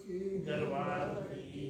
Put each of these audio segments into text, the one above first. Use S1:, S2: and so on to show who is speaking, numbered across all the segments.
S1: दरबार की।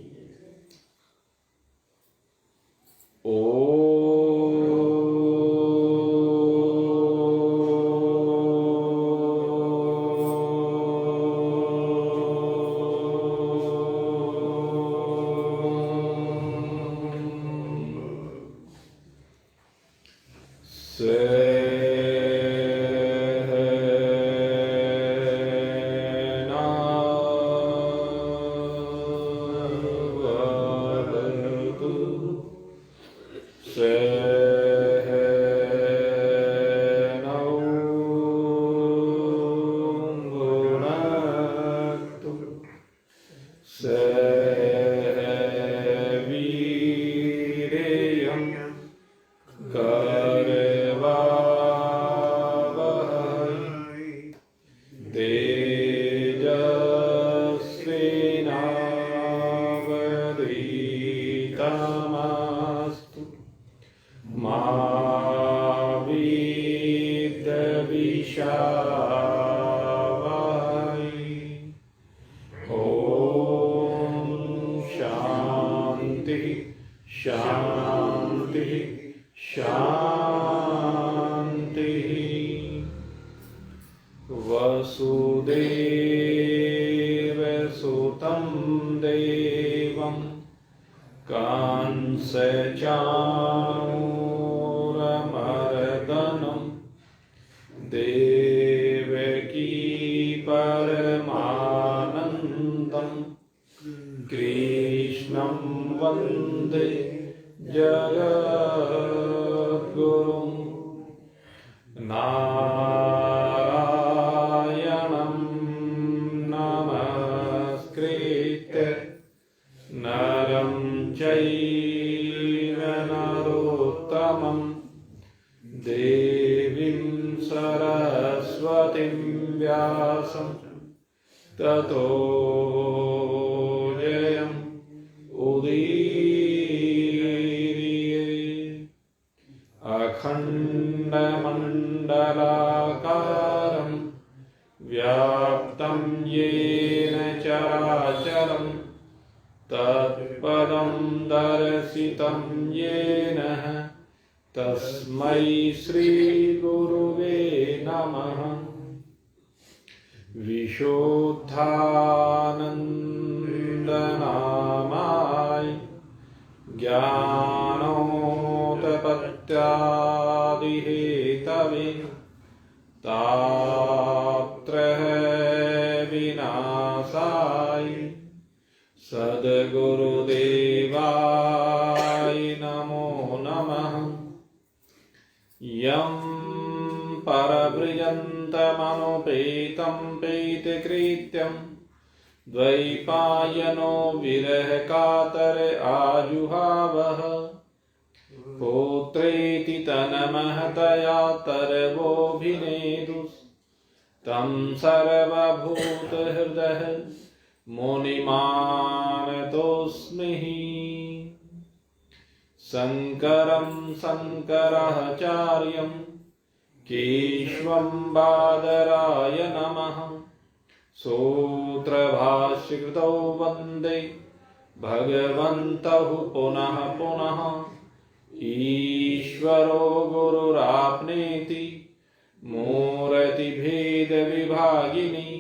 S1: वसुदेवसुतं देवं कंसचाणूरमर्दनं देवकी परमानन्दं कृष्णं वन्दे जगद्गुरुं नारायणं नमस्कृत्य नरं चैव नरोत्तमं देवीं सरस्वतीं व्यासं ततो जयम् उदीरये। अखण्डमण्डलाकारं व्याप्तं येन चराचरं तत्पदं दर्शितं येन तस्मै श्रीगुरुवे नमः। विशुद्धानन्दनामाय ज्ञानोत्पत्त्यादिहेतवे तापत्रयविनाशाय सद्गुरुदेवाय नमो नमः। यं परव्रजन्तमनुपेतं पेतकृत्यं द्वैपायनो विरहकातर आजुहावः पुत्रेति तन्महतया तरवोऽभिनेदुः तं सर्वभूतहृदः मुनिमानतोऽस्मि। शङ्करं शङ्कराचार्यं केशवं बादरायणं सूत्रभाष्यकृतौ वन्दे भगवन्तौ पुनः पुनः। ईश्वरो गुरुराप्नेति मूर्तिभेदविभागिनी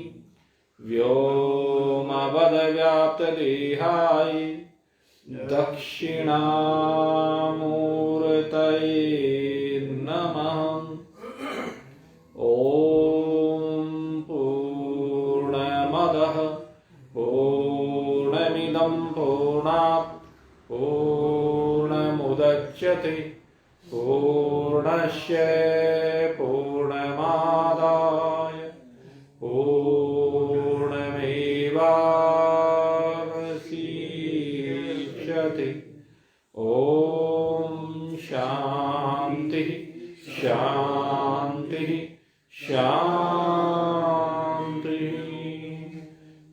S1: व्योमवद्व्याप्तदेहाय दक्षिणामूर्तये नमः। ॐ पूर्णमदः पूर्णमिदं पूर्णात् पूर्णमुदच्यते पूर्णस्य पूर्णमादाय पूर्णमेवावशिष्यते। ॐ शान्तिः शान्तिः शान्तिः।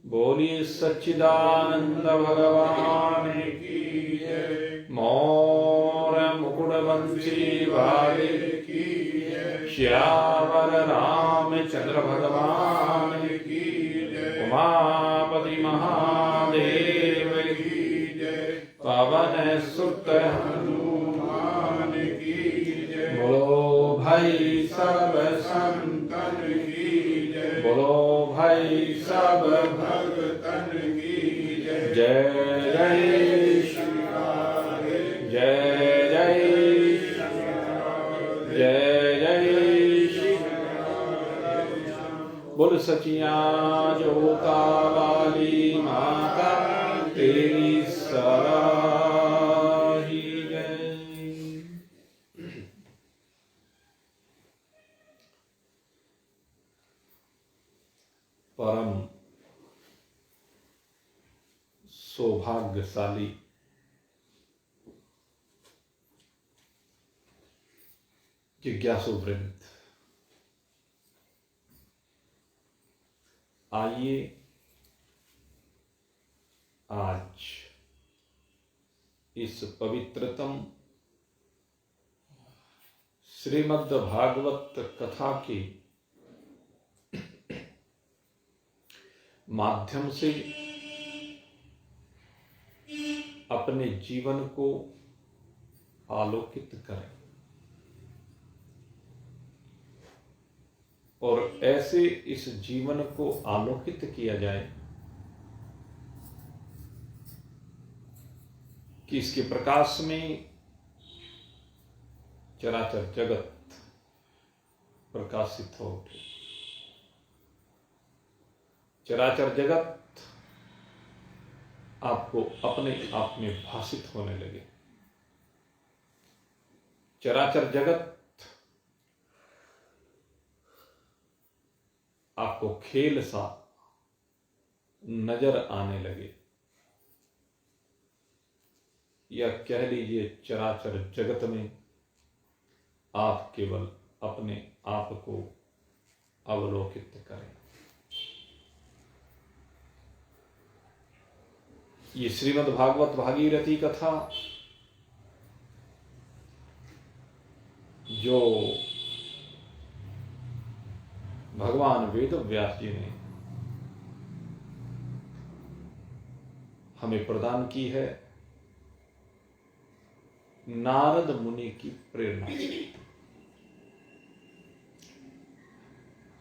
S1: बोलिए सच्चिदानंद भगवान की जय। मोर मुकुटवंशी वाले की जय। श्यावर रामचंद्र भगवान की जय। उमापति महा बोलो भाई सब
S2: भगतन की जय।
S1: जय जय
S2: श्री राधे
S1: जय जय जय जय श्री बोल सचिया जोता वाली माता तेरी सराही जय। परम सौभाग्यशाली जिज्ञासु वृंद, आइए आज इस पवित्रतम श्रीमद् भागवत कथा के माध्यम से अपने जीवन को आलोकित करें और ऐसे इस जीवन को आलोकित किया जाए कि इसके प्रकाश में चराचर जगत प्रकाशित हो उठे, चराचर जगत आपको अपने आप में भासित होने लगे, चराचर जगत आपको खेल सा नजर आने लगे, या कह लीजिए चराचर जगत में आप केवल अपने आप को अवलोकित करें। ये श्रीमद् भागवत भागीरथी कथा जो भगवान वेद व्यास जी ने हमें प्रदान की है, नारद मुनि की प्रेरणा से।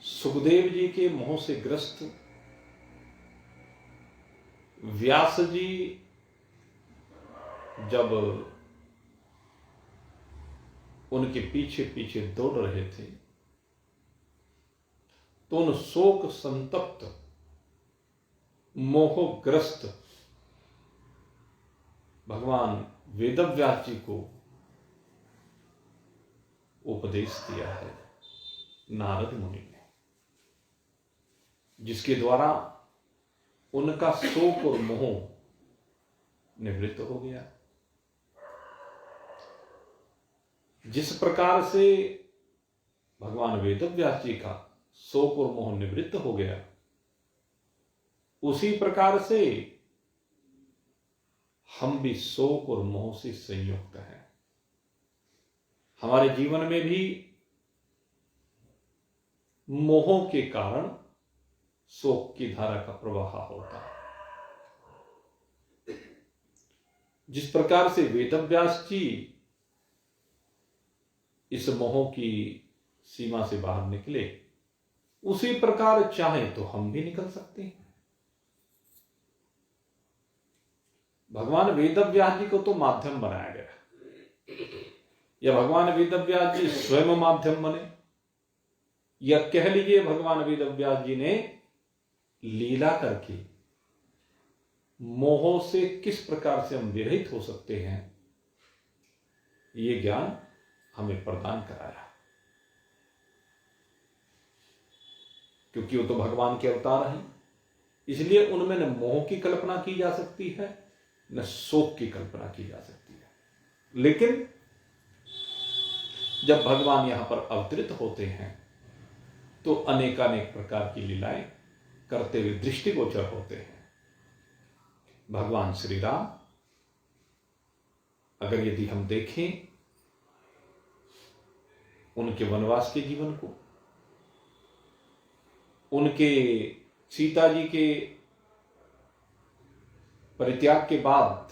S1: सुखदेव जी के मोह से ग्रस्त व्यास जी जब उनके पीछे पीछे दौड़ रहे थे तो उन शोक संतप्त मोहग्रस्त भगवान वेदव्यास जी को उपदेश दिया है नारद मुनि ने, जिसके द्वारा उनका शोक और मोह निवृत्त हो गया। जिस प्रकार से भगवान वेदव्यास जी का शोक और मोह निवृत्त हो गया, उसी प्रकार से हम भी शोक और मोह से संयुक्त हैं। हमारे जीवन में भी मोह के कारण शोक की धारा का प्रवाह होता है। जिस प्रकार से वेदव्यास जी इस मोह की सीमा से बाहर निकले, उसी प्रकार चाहे तो हम भी निकल सकते हैं। भगवान वेदव्यास जी को तो माध्यम बनाया गया, या भगवान वेदव्यास जी स्वयं माध्यम बने, या कह लीजिए भगवान वेदव्यास जी ने लीला करके मोह से किस प्रकार से हम विरहित हो सकते हैं, ये ज्ञान हमें प्रदान कराया। क्योंकि वो तो भगवान के अवतार हैं, इसलिए उनमें न मोह की कल्पना की जा सकती है, न शोक की कल्पना की जा सकती है। लेकिन जब भगवान यहां पर अवतरित होते हैं तो अनेकानेक प्रकार की लीलाएं करते हुए दृष्टिगोचर होते हैं। भगवान श्री राम, अगर यदि हम देखें उनके वनवास के जीवन को, उनके सीता जी के परित्याग के बाद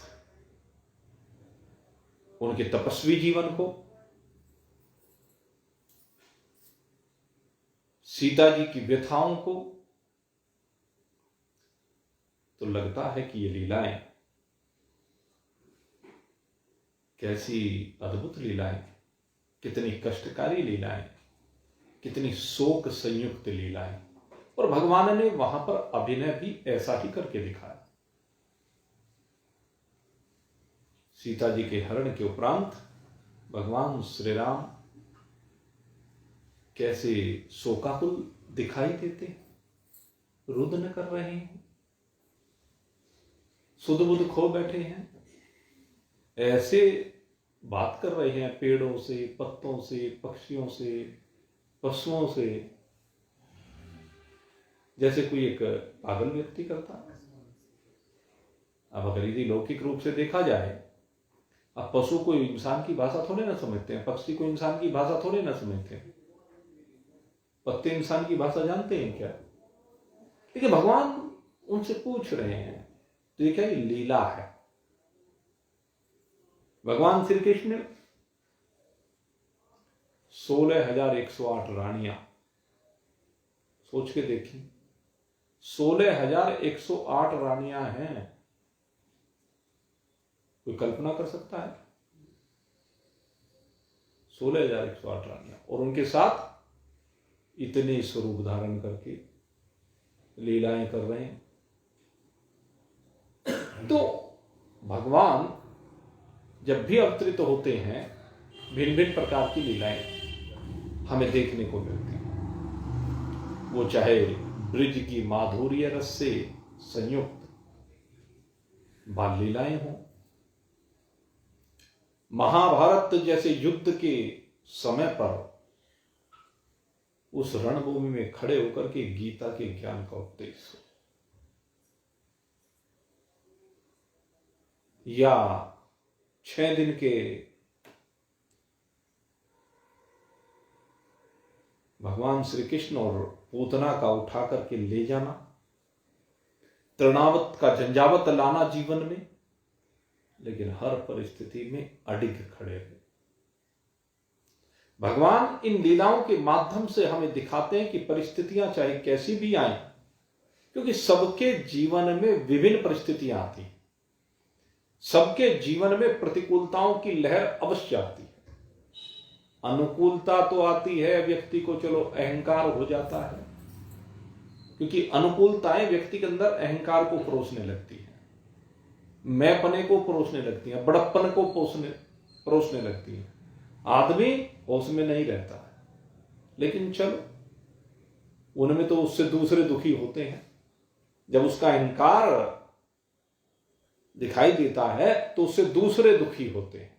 S1: उनके तपस्वी जीवन को, सीता जी की व्यथाओं को, तो लगता है कि ये लीलाएं कैसी अद्भुत लीलाएं, कितनी कष्टकारी लीलाएं, कितनी शोक संयुक्त लीलाएं। और भगवान ने वहां पर अभिनय भी ऐसा ही करके दिखाया। सीता जी के हरण के उपरांत भगवान श्री राम कैसे शोकाकुल दिखाई देते, रुदन कर रहे हैं, सुध बुध खो बैठे हैं, ऐसे बात कर रहे हैं पेड़ों से, पत्तों से, पक्षियों से, पशुओं से, जैसे कोई एक पागल व्यक्ति करता है। अब अगर यदि लौकिक रूप से देखा जाए, अब पशु को इंसान की भाषा थोड़े ना समझते हैं, पक्षी को इंसान की भाषा थोड़े ना समझते हैं, पत्ते इंसान की भाषा जानते हैं क्या? लेकिन भगवान उनसे पूछ रहे हैं, तो ये क्या, ये लीला है। भगवान श्री कृष्ण 16,108 रानियां, सोच के देखिए, 16,108 रानियां हैं। कोई कल्पना कर सकता है? 16,108 रानियां, और उनके साथ इतने स्वरूप धारण करके लीलाएं कर रहे हैं। तो भगवान जब भी अवतरित होते हैं, भिन्न भिन्न प्रकार की लीलाएं हमें देखने को मिलती हैं। वो चाहे ब्रिज की माधुर्य रस से संयुक्त बाल लीलाएं हों, महाभारत जैसे युद्ध के समय पर उस रणभूमि में खड़े होकर के गीता के ज्ञान का उपदेश हो, या 6 दिन के भगवान श्री कृष्ण और पूतना का उठा करके ले जाना, तृणावत का झंझावत लाना जीवन में, लेकिन हर परिस्थिति में अडिग खड़े रहे। भगवान इन लीलाओं के माध्यम से हमें दिखाते हैं कि परिस्थितियां चाहे कैसी भी आए, क्योंकि सबके जीवन में विभिन्न परिस्थितियां आती हैं, सबके जीवन में प्रतिकूलताओं की लहर अवश्य आती है। अनुकूलता तो आती है, व्यक्ति को चलो अहंकार हो जाता है, क्योंकि अनुकूलताएं व्यक्ति के अंदर अहंकार को परोसने लगती है, मैंपने को परोसने लगती है, बड़प्पन को परोसने लगती है। आदमी होश में नहीं रहता है, लेकिन चलो उनमें तो उससे दूसरे दुखी होते हैं। जब उसका अहंकार दिखाई देता है तो उससे दूसरे दुखी होते हैं,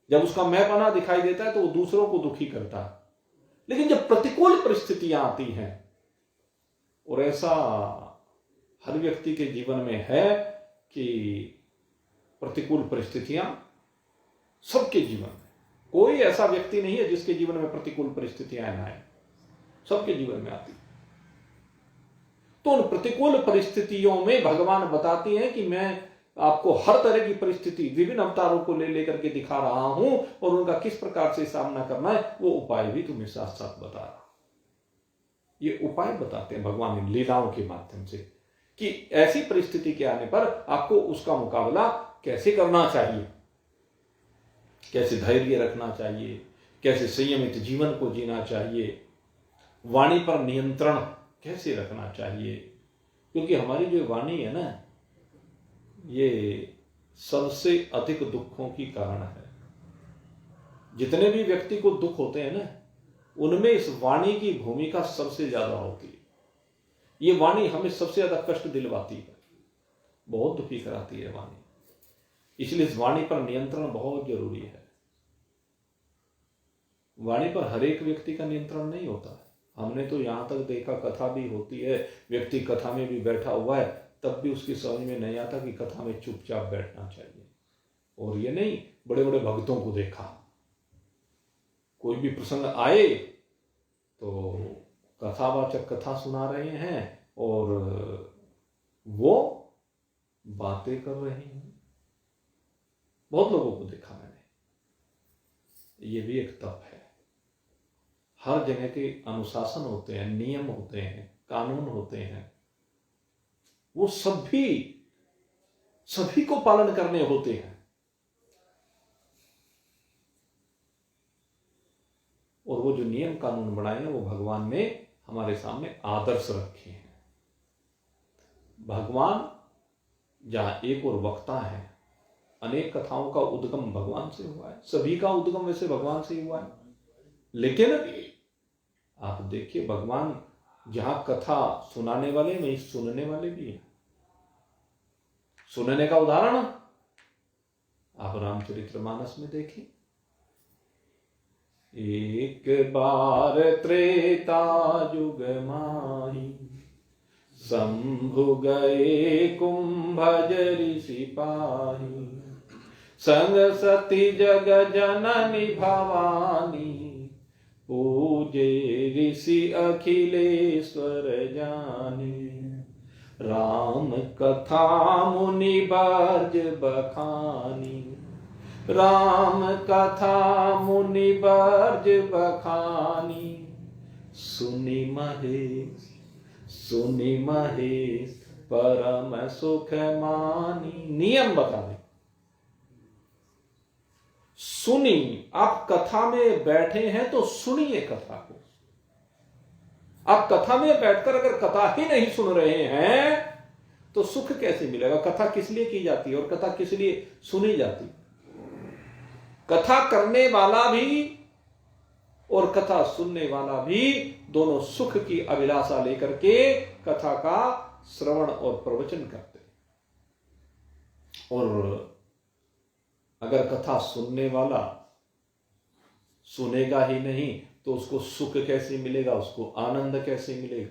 S1: जब उसका मैंपना दिखाई देता है तो वो दूसरों को दुखी करता है। लेकिन जब प्रतिकूल परिस्थितियां आती हैं, और ऐसा हर व्यक्ति के जीवन में है कि प्रतिकूल परिस्थितियां सबके जीवन में, कोई ऐसा व्यक्ति नहीं है जिसके जीवन में प्रतिकूल परिस्थितियां ना आए, सबके जीवन में आती। तो उन प्रतिकूल परिस्थितियों में भगवान बताती हैं कि मैं आपको हर तरह की परिस्थिति विभिन्न अवतारों को ले लेकर के दिखा रहा हूं, और उनका किस प्रकार से सामना करना है वो उपाय भी तुम्हें साथ साथ बता रहा। ये उपाय बताते हैं भगवान इन लीलाओं के माध्यम से, कि ऐसी परिस्थिति के आने पर आपको उसका मुकाबला कैसे करना चाहिए, कैसे धैर्य रखना चाहिए, कैसे संयमित जीवन को जीना चाहिए, वाणी पर नियंत्रण कैसे रखना चाहिए। क्योंकि हमारी जो वाणी है ना, ये सबसे अधिक दुखों की कारण है। जितने भी व्यक्ति को दुख होते हैं ना, उनमें इस वाणी की भूमिका सबसे ज्यादा होती है। ये वाणी हमें सबसे ज्यादा कष्ट दिलवाती है, बहुत दुखी कराती है वाणी। इसलिए इस वाणी पर नियंत्रण बहुत जरूरी है। वाणी पर हर एक व्यक्ति का नियंत्रण नहीं होता है। हमने तो यहां तक देखा, कथा भी होती है, व्यक्ति कथा में भी बैठा हुआ है, तब भी उसकी समझ में नहीं आता कि कथा में चुपचाप बैठना चाहिए। और ये नहीं, बड़े बड़े भक्तों को देखा, कोई भी प्रसंग आए तो कथावाचक कथा सुना रहे हैं और वो बातें कर रहे हैं। बहुत लोगों को देखा मैंने। ये भी एक तप है। हर जगह के अनुशासन होते हैं, नियम होते हैं, कानून होते हैं, वो सभी को पालन करने होते हैं। और वो जो नियम कानून बनाए हैं वो भगवान ने हमारे सामने आदर्श रखे हैं। भगवान जहां एक और वक्ता है, अनेक कथाओं का उद्गम भगवान से हुआ है, सभी का उद्गम वैसे भगवान से ही हुआ है। लेकिन आप देखिए, भगवान जहां कथा सुनाने वाले वहीं सुनने वाले भी हैं। सुनने का उदाहरण आप रामचरितमानस में देखिए। एक बार त्रेता युग माही, शंभु गए कुंभज ऋषि पाही, संग सती जग जननी भवानी, पूजे ऋषि अखिलेश्वर जानी। राम कथा मुनि बर्ज बखानी, राम कथा मुनि बर्ज बखानी। सुनि महेश परम सुख मानी। नियम बता दे, सुनी, आप कथा में बैठे हैं तो सुनिए कथा को। आप कथा में बैठकर अगर कथा ही नहीं सुन रहे हैं तो सुख कैसे मिलेगा? कथा किस लिए की जाती है और कथा किस लिए सुनी जाती है? कथा करने वाला भी और कथा सुनने वाला भी दोनों सुख की अभिलाषा लेकर के कथा का श्रवण और प्रवचन करते हैं। और अगर कथा सुनने वाला सुनेगा ही नहीं तो उसको सुख कैसे मिलेगा? उसको आनंद कैसे मिलेगा?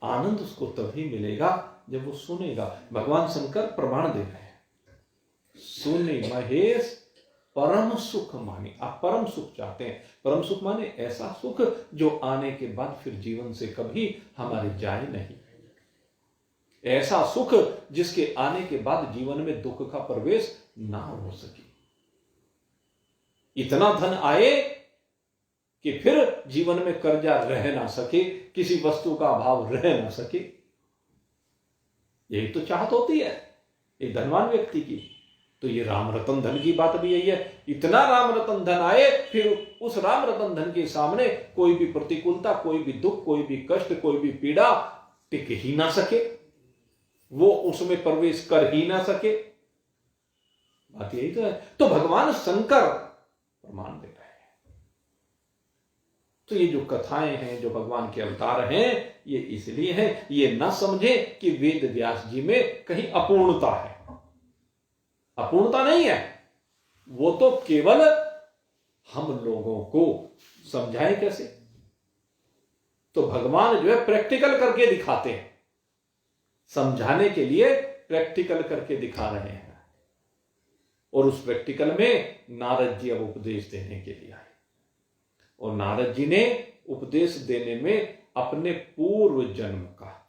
S1: आनंद उसको तभी मिलेगा जब वो सुनेगा। भगवान शंकर प्रमाण दे रहे हैं, सुने महेश परम सुख माने। आप परम सुख चाहते हैं, परम सुख माने ऐसा सुख जो आने के बाद फिर जीवन से कभी हमारे जाए नहीं, ऐसा सुख जिसके आने के बाद जीवन में दुख का प्रवेश ना हो सके। इतना धन आए कि फिर जीवन में कर्जा रह ना सके, किसी वस्तु का अभाव रह ना सके। यही तो चाहत होती है एक धनवान व्यक्ति की। तो ये राम रतन धन की बात भी यही है। इतना राम रतन धन आए, फिर उस राम रतन धन के सामने कोई भी प्रतिकूलता, कोई भी दुख, कोई भी कष्ट, कोई भी पीड़ा टिक ही ना सके, वो उसमें प्रवेश कर ही ना सके। बात यही तो है। तो भगवान शंकर प्रमाण दे रहे हैं। तो ये जो कथाएं हैं, जो भगवान के अवतार हैं, ये इसलिए हैं, ये ना समझे कि वेद व्यास जी में कहीं अपूर्णता है। अपूर्णता नहीं है, वो तो केवल हम लोगों को समझाएं कैसे। तो भगवान जो है प्रैक्टिकल करके दिखाते हैं, समझाने के लिए प्रैक्टिकल करके दिखा रहे हैं। और उस प्रैक्टिकल में नारद जी अब उपदेश देने के लिए आए। और नारद जी ने उपदेश देने में अपने पूर्व जन्म का,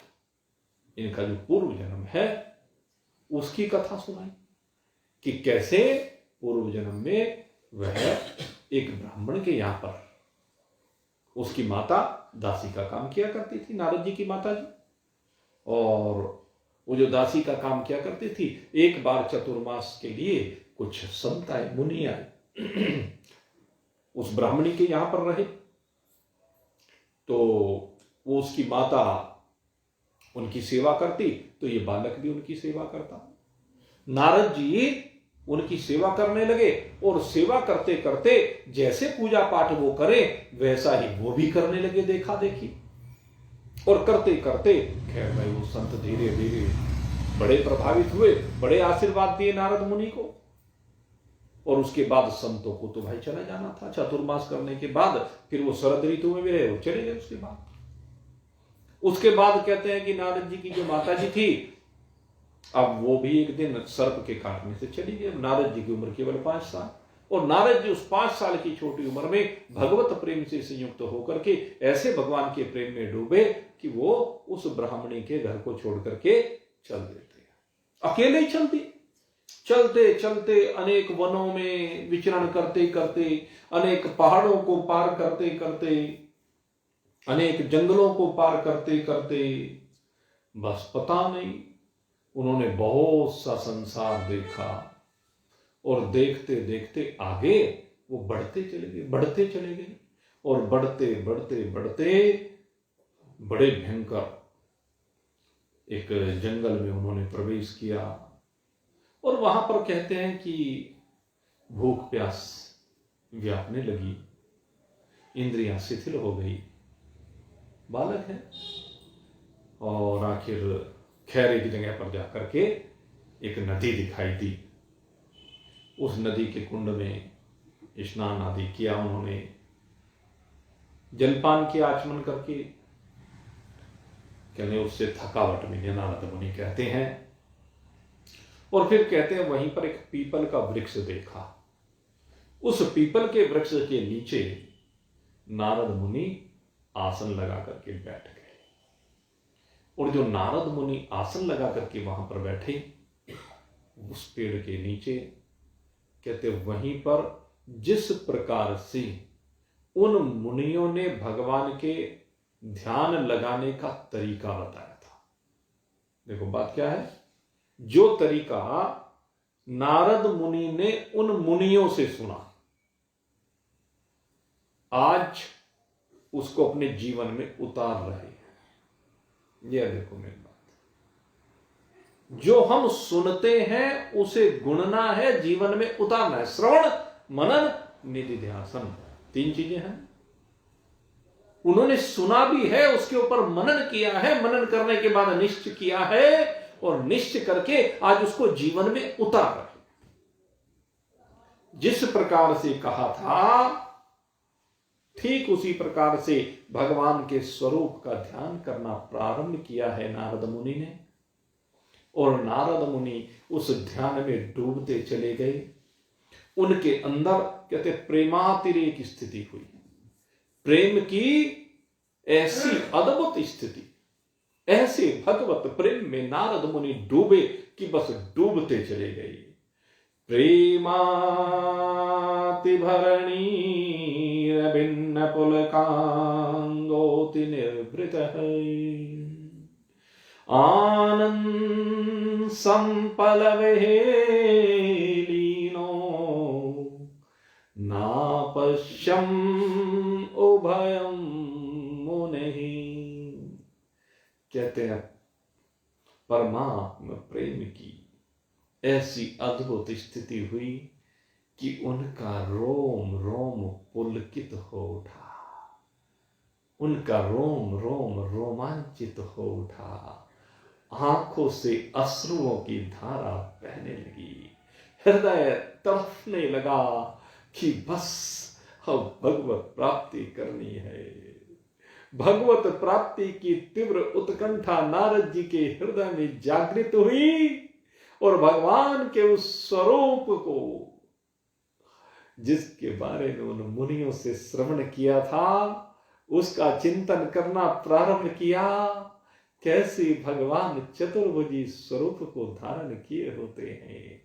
S1: इनका जो पूर्व जन्म है उसकी कथा सुनाई कि कैसे पूर्व जन्म में वह एक ब्राह्मण के यहां पर उसकी माता दासी का काम किया करती थी, नारद जी की माता जी। और वो जो दासी का काम किया करती थी, एक बार चतुर्मास के लिए कुछ संत आए, मुनि आए, उस ब्राह्मणी के यहां पर रहे। तो वो उसकी माता उनकी सेवा करती, तो ये बालक भी उनकी सेवा करता। नारद जी उनकी सेवा करने लगे और सेवा करते करते जैसे पूजा पाठ वो करें वैसा ही वो भी करने लगे, देखा देखी। और करते करते खैर भाई वो संत धीरे धीरे बड़े प्रभावित हुए, बड़े आशीर्वाद दिए नारद मुनि को। और उसके बाद संतों को तो भाई चला जाना था। चतुर्मास करने के बाद फिर वो शरद ऋतु में भी रहे, वो चले गए। उसके बाद कहते हैं कि नारद जी की जो माता जी थी, अब वो भी एक दिन सर्प के काटने से चली गई। नारद जी की उम्र केवल 5 साल, और नारद जी उस 5 साल की छोटी उम्र में भगवत प्रेम से संयुक्त होकर के ऐसे भगवान के प्रेम में डूबे कि वो उस ब्राह्मणी के घर को छोड़ करके चल देते, अकेले ही चलती। चलते चलते अनेक वनों में विचरण करते करते, अनेक पहाड़ों को पार करते करते, अनेक जंगलों को पार करते करते, बस पता नहीं उन्होंने बहुत सा संसार देखा। और देखते देखते आगे वो बढ़ते चले गए, बढ़ते चले गए, और बढ़ते बढ़ते बढ़ते बड़े भयंकर एक जंगल में उन्होंने प्रवेश किया। और वहां पर कहते हैं कि भूख प्यास व्यापने लगी, इंद्रियां शिथिल हो गई। बालक है, और आखिर खैरे की जगह पर जाकर के एक नदी दिखाई दी। उस नदी के कुंड में स्नान आदि किया उन्होंने, जलपान किया आचमन करके। कहने उससे थकावट मिली, नारद मुनि कहते हैं। और फिर कहते हैं वहीं पर एक पीपल का वृक्ष देखा। उस पीपल के वृक्ष के नीचे नारद मुनि आसन लगा करके बैठ गए। और जो नारद मुनि आसन लगा करके वहां पर बैठे, उस पेड़ के नीचे कहते वहीं पर जिस प्रकार से उन मुनियों ने भगवान के ध्यान लगाने का तरीका बताया था। देखो बात क्या है, जो तरीका नारद मुनि ने उन मुनियों से सुना, आज उसको अपने जीवन में उतार रहे हैं। यह देखो मेरी बात, जो हम सुनते हैं उसे गुणना है, जीवन में उतारना है। श्रवण, मनन, निधिध्यासन, 3 चीजें हैं। उन्होंने सुना भी है, उसके ऊपर मनन किया है, मनन करने के बाद निश्चय किया है, और निश्चय करके आज उसको जीवन में उतार रहे। जिस प्रकार से कहा था ठीक उसी प्रकार से भगवान के स्वरूप का ध्यान करना प्रारंभ किया है नारद मुनि ने। और नारद मुनि उस ध्यान में डूबते चले गए। उनके अंदर कहते प्रेमातिरेक स्थिति हुई, प्रेम की ऐसी अद्भुत स्थिति, ऐसे भगवत प्रेम में नारद मुनि डूबे कि बस डूबते चले गए। प्रेमातिभरणी भिन्न पुलकांगोति निर्भृत आनंद संपलवे लीनो नापश्यम उभयम मुनि। कहते हैं परमात्मा प्रेम की ऐसी अद्भुत स्थिति हुई कि उनका रोम रोम पुलकित हो उठा, उनका रोम रोम रोमांचित हो उठा, आंखों से अश्रुओं की धारा बहने लगी, हृदय तड़पने लगा कि बस अब भगवत प्राप्ति करनी है। भगवत प्राप्ति की तीव्र उत्कंठा नारद जी के हृदय में जागृत हुई। और भगवान के उस स्वरूप को जिसके बारे में उन मुनियों से श्रवण किया था, उसका चिंतन करना प्रारंभ किया। कैसे भगवान चतुर्भुजी स्वरूप को धारण किए होते हैं,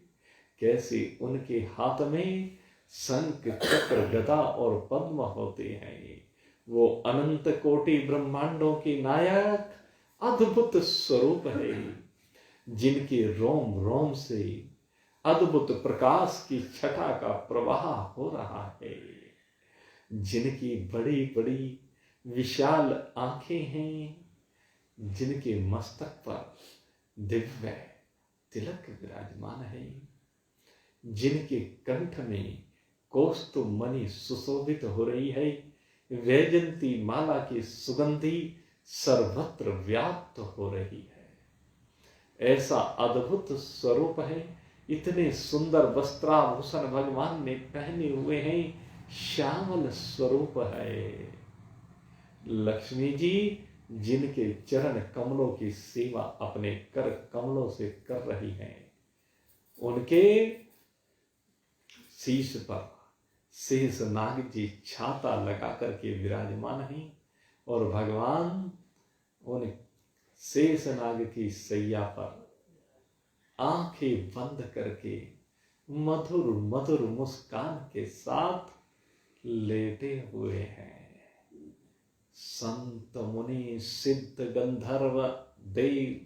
S1: कैसे उनके हाथ में शंख चक्र गदा और पद्म होते हैं। वो अनंत कोटि ब्रह्मांडों के नायक अद्भुत स्वरूप है, जिनके रोम रोम से अद्भुत प्रकाश की छटा का प्रवाह हो रहा है, जिनकी बड़ी बड़ी विशाल आंखें हैं, जिनके मस्तक पर दिव्य तिलक विराजमान है, जिनके कंठ में कौस्तुभ मणि सुशोभित हो रही है, वैजंती माला की सुगंधी सर्वत्र व्याप्त हो रही है। ऐसा अद्भुत स्वरूप है। इतने सुंदर वस्त्राभूषण भगवान ने पहने हुए हैं, श्यामल स्वरूप है। लक्ष्मी जी जिनके चरण कमलों की सेवा अपने कर कमलों से कर रही हैं, उनके शीश पर शेष नाग जी छाता लगा करके विराजमान हैं, और भगवान उन शेष नाग की सैया पर आंखें बंद करके मधुर मधुर मुस्कान के साथ लेटे हुए हैं। संत मुनि सिद्ध गंधर्व देव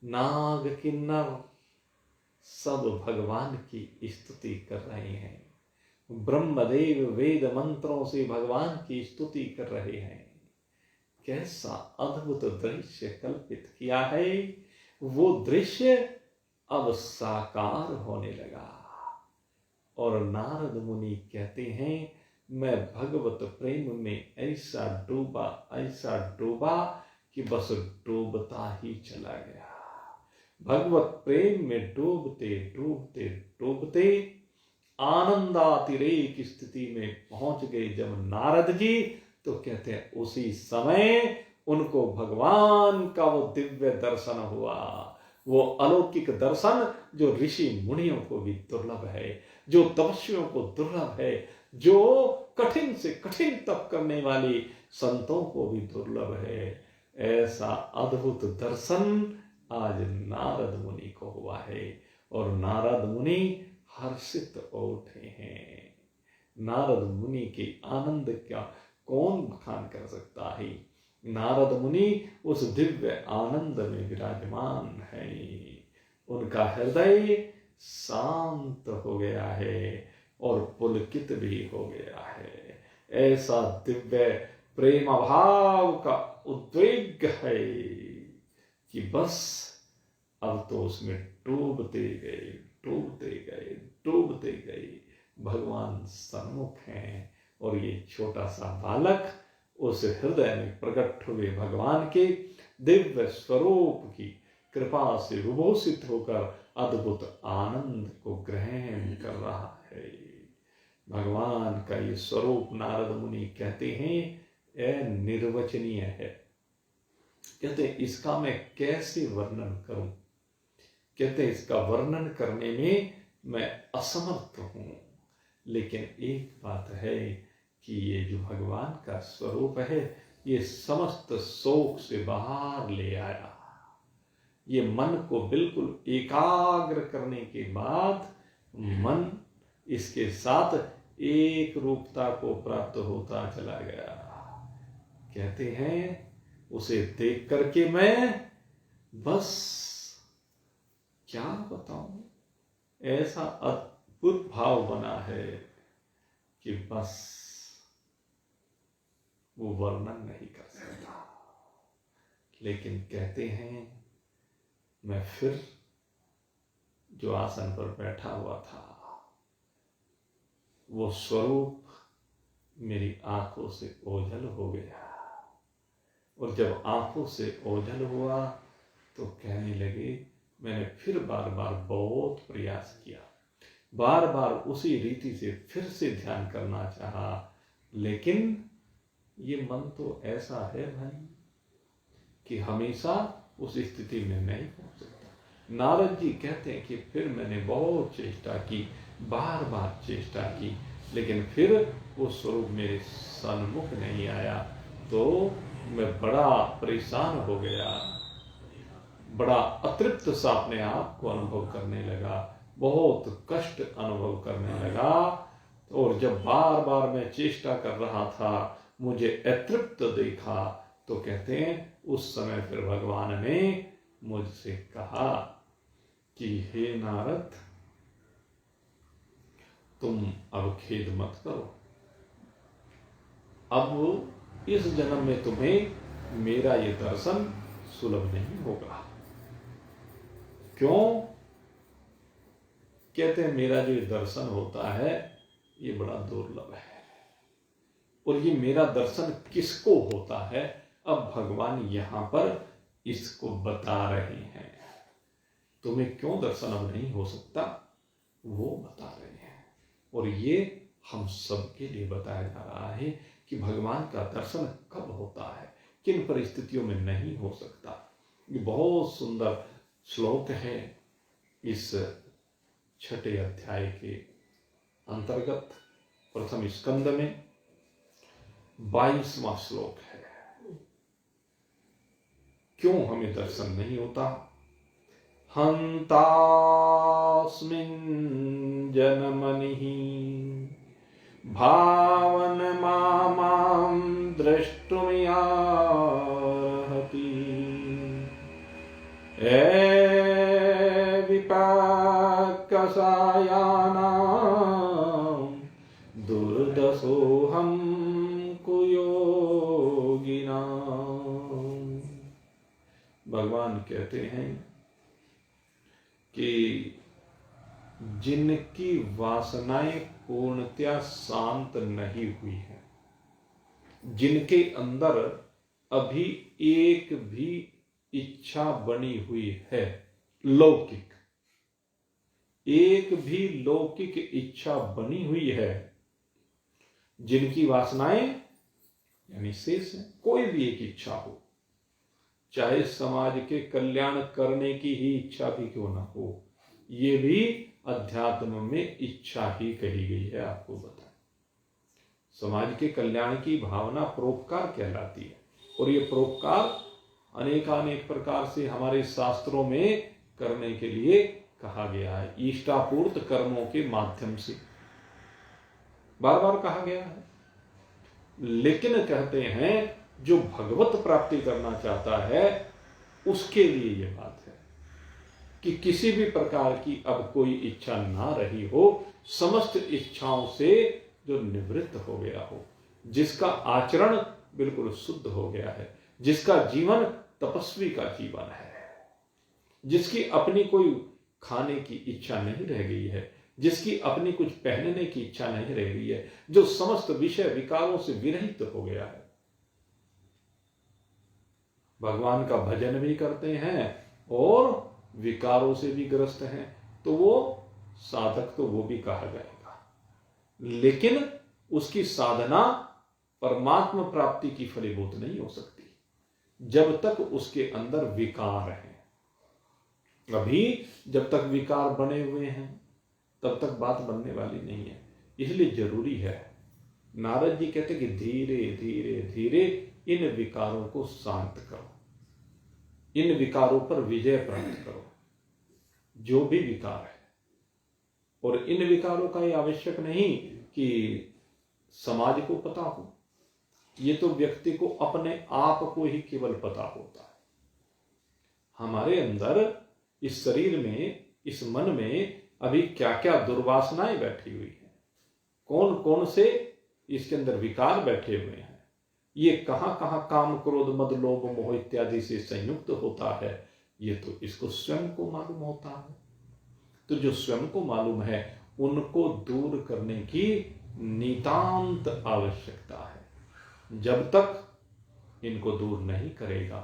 S1: नाग किन्नर सब भगवान की स्तुति कर रहे हैं। ब्रह्मदेव वेद मंत्रों से भगवान की स्तुति कर रहे हैं। कैसा अद्भुत दृश्य कल्पित किया है, वो दृश्य अब साकार होने लगा। और नारद मुनि कहते हैं, मैं भगवत प्रेम में ऐसा डूबा कि बस डूबता ही चला गया। भगवत प्रेम में डूबते डूबते डूबते आनंदातिरेक स्थिति में पहुंच गए जब नारद जी, तो कहते हैं उसी समय उनको भगवान का वो दिव्य दर्शन हुआ। वो अलौकिक दर्शन जो ऋषि मुनियों को भी दुर्लभ है, जो तपस्वियों को दुर्लभ है, जो कठिन से कठिन तप करने वाली संतों को भी दुर्लभ है। ऐसा अद्भुत दर्शन आज नारद मुनि को हुआ है और नारद मुनि हर्षित उठे हैं। नारद मुनि के आनंद का कौन बखान कर सकता है। नारद मुनि उस दिव्य आनंद में विराजमान है। उनका हृदय शांत हो गया है और पुलकित भी हो गया है। ऐसा दिव्य प्रेम भाव का उद्वेग है कि बस अब तो उसमें डूबते गए भगवान सन्मुख हैं। और ये छोटा सा बालक उस हृदय में प्रकट हुए भगवान के दिव्य स्वरूप की कृपा से विभूषित होकर अद्भुत आनंद को ग्रहण कर रहा है। भगवान का ये स्वरूप नारद मुनि कहते हैं निर्वचनीय है। कहते हैं इसका मैं कैसे वर्णन करूं। कहते हैं इसका वर्णन करने में मैं असमर्थ हूं। लेकिन एक बात है कि ये जो भगवान का स्वरूप है, ये समस्त शोक से बाहर ले आया। ये मन को बिल्कुल एकाग्र करने के बाद मन इसके साथ एक रूपता को प्राप्त होता चला गया। कहते हैं उसे देख करके मैं बस क्या बताऊं, ऐसा अद्भुत भाव बना है कि बस वो वर्णन नहीं कर सकता। लेकिन कहते हैं मैं फिर जो आसन पर बैठा हुआ था, वो स्वरूप मेरी आंखों से ओझल हो गया। और जब आंखों से ओझल हुआ तो कहने लगे, मैंने फिर बार बार बहुत प्रयास किया, बार बार उसी रीति से फिर से ध्यान करना चाहा, लेकिन ये मन तो ऐसा है भाई कि हमेशा उस स्थिति में नहीं पहुंच सकता। नारद जी कहते हैं कि फिर मैंने बहुत चेष्टा की, बार बार चेष्टा की, लेकिन फिर वो स्वरूप मेरे सन्मुख नहीं आया। तो मैं बड़ा परेशान हो गया, बड़ा अतृप्त सा अपने आप को अनुभव करने लगा, बहुत कष्ट अनुभव करने लगा। और जब बार बार मैं चेष्टा कर रहा था, मुझे अतृप्त देखा, तो कहते हैं उस समय फिर भगवान ने मुझसे कहा कि हे नारद, तुम अब खेद मत करो। अब इस जन्म में तुम्हें मेरा ये दर्शन सुलभ नहीं होगा। क्यों? कहते हैं मेरा जो दर्शन होता है ये बड़ा दुर्लभ है। और ये मेरा दर्शन किसको होता है, अब भगवान यहां पर इसको बता रहे हैं। तुम्हें क्यों दर्शन अब नहीं हो सकता, वो बता रहे हैं। और ये हम सबके लिए बताया जा रहा है कि भगवान का दर्शन कब होता है, किन परिस्थितियों में नहीं हो सकता। ये बहुत सुंदर श्लोक है इस 6 अध्याय के अंतर्गत प्रथम स्कंद में 22वां श्लोक है। क्यों हमें दर्शन नहीं होता? हन्तास्मिन् जनमनिः भावनमां द्रष्टुमियार्हति विपाकसायानां दुर्दशोऽहं कुयोगिनाम्। भगवान कहते हैं कि जिनकी वासनाएं पूर्णतया शांत नहीं हुई है, जिनके अंदर अभी एक भी इच्छा बनी हुई है लौकिक, एक भी लौकिक इच्छा बनी हुई है, जिनकी वासनाएं यानी शेष है, कोई भी एक इच्छा हो, चाहे समाज के कल्याण करने की ही इच्छा भी क्यों ना हो, ये भी अध्यात्म में इच्छा ही कही गई है। आपको बताएं, समाज के कल्याण की भावना परोपकार कहलाती है, और ये परोपकार अनेकानेक प्रकार से हमारे शास्त्रों में करने के लिए कहा गया है। इष्टापूर्त कर्मों के माध्यम से बार बार कहा गया है। लेकिन कहते हैं जो भगवत प्राप्ति करना चाहता है उसके लिए यह बात है कि किसी भी प्रकार की अब कोई इच्छा ना रही हो, समस्त इच्छाओं से जो निवृत्त हो गया हो, जिसका आचरण बिल्कुल शुद्ध हो गया है, जिसका जीवन तपस्वी का जीवन है, जिसकी अपनी कोई खाने की इच्छा नहीं रह गई है, जिसकी अपनी कुछ पहनने की इच्छा नहीं रह गई है, जो समस्त विषय विकारों से विरहित हो गया है, भगवान का भजन भी करते हैं और विकारों से भी ग्रस्त हैं, तो वो साधक तो वो भी कहा जाएगा। लेकिन उसकी साधना परमात्मा प्राप्ति की फलीभूत नहीं हो सकती जब तक उसके अंदर विकार है। अभी जब तक विकार बने हुए हैं तब तक बात बनने वाली नहीं है। इसलिए जरूरी है, नारद जी कहते कि धीरे धीरे धीरे इन विकारों को शांत करो, इन विकारों पर विजय प्राप्त करो, जो भी विकार है। और इन विकारों का यह आवश्यक नहीं कि समाज को पता हो, ये तो व्यक्ति को अपने आप को ही केवल पता होता है। हमारे अंदर इस शरीर में, इस मन में अभी क्या क्या दुर्वासनाएं बैठी हुई हैं, कौन कौन से इसके अंदर विकार बैठे हुए हैं, ये कहां कहां काम क्रोध मद लोभ मोह इत्यादि से संयुक्त होता है, ये तो इसको स्वयं को मालूम होता है। तो जो स्वयं को मालूम है उनको दूर करने की नितांत आवश्यकता है। जब तक इनको दूर नहीं करेगा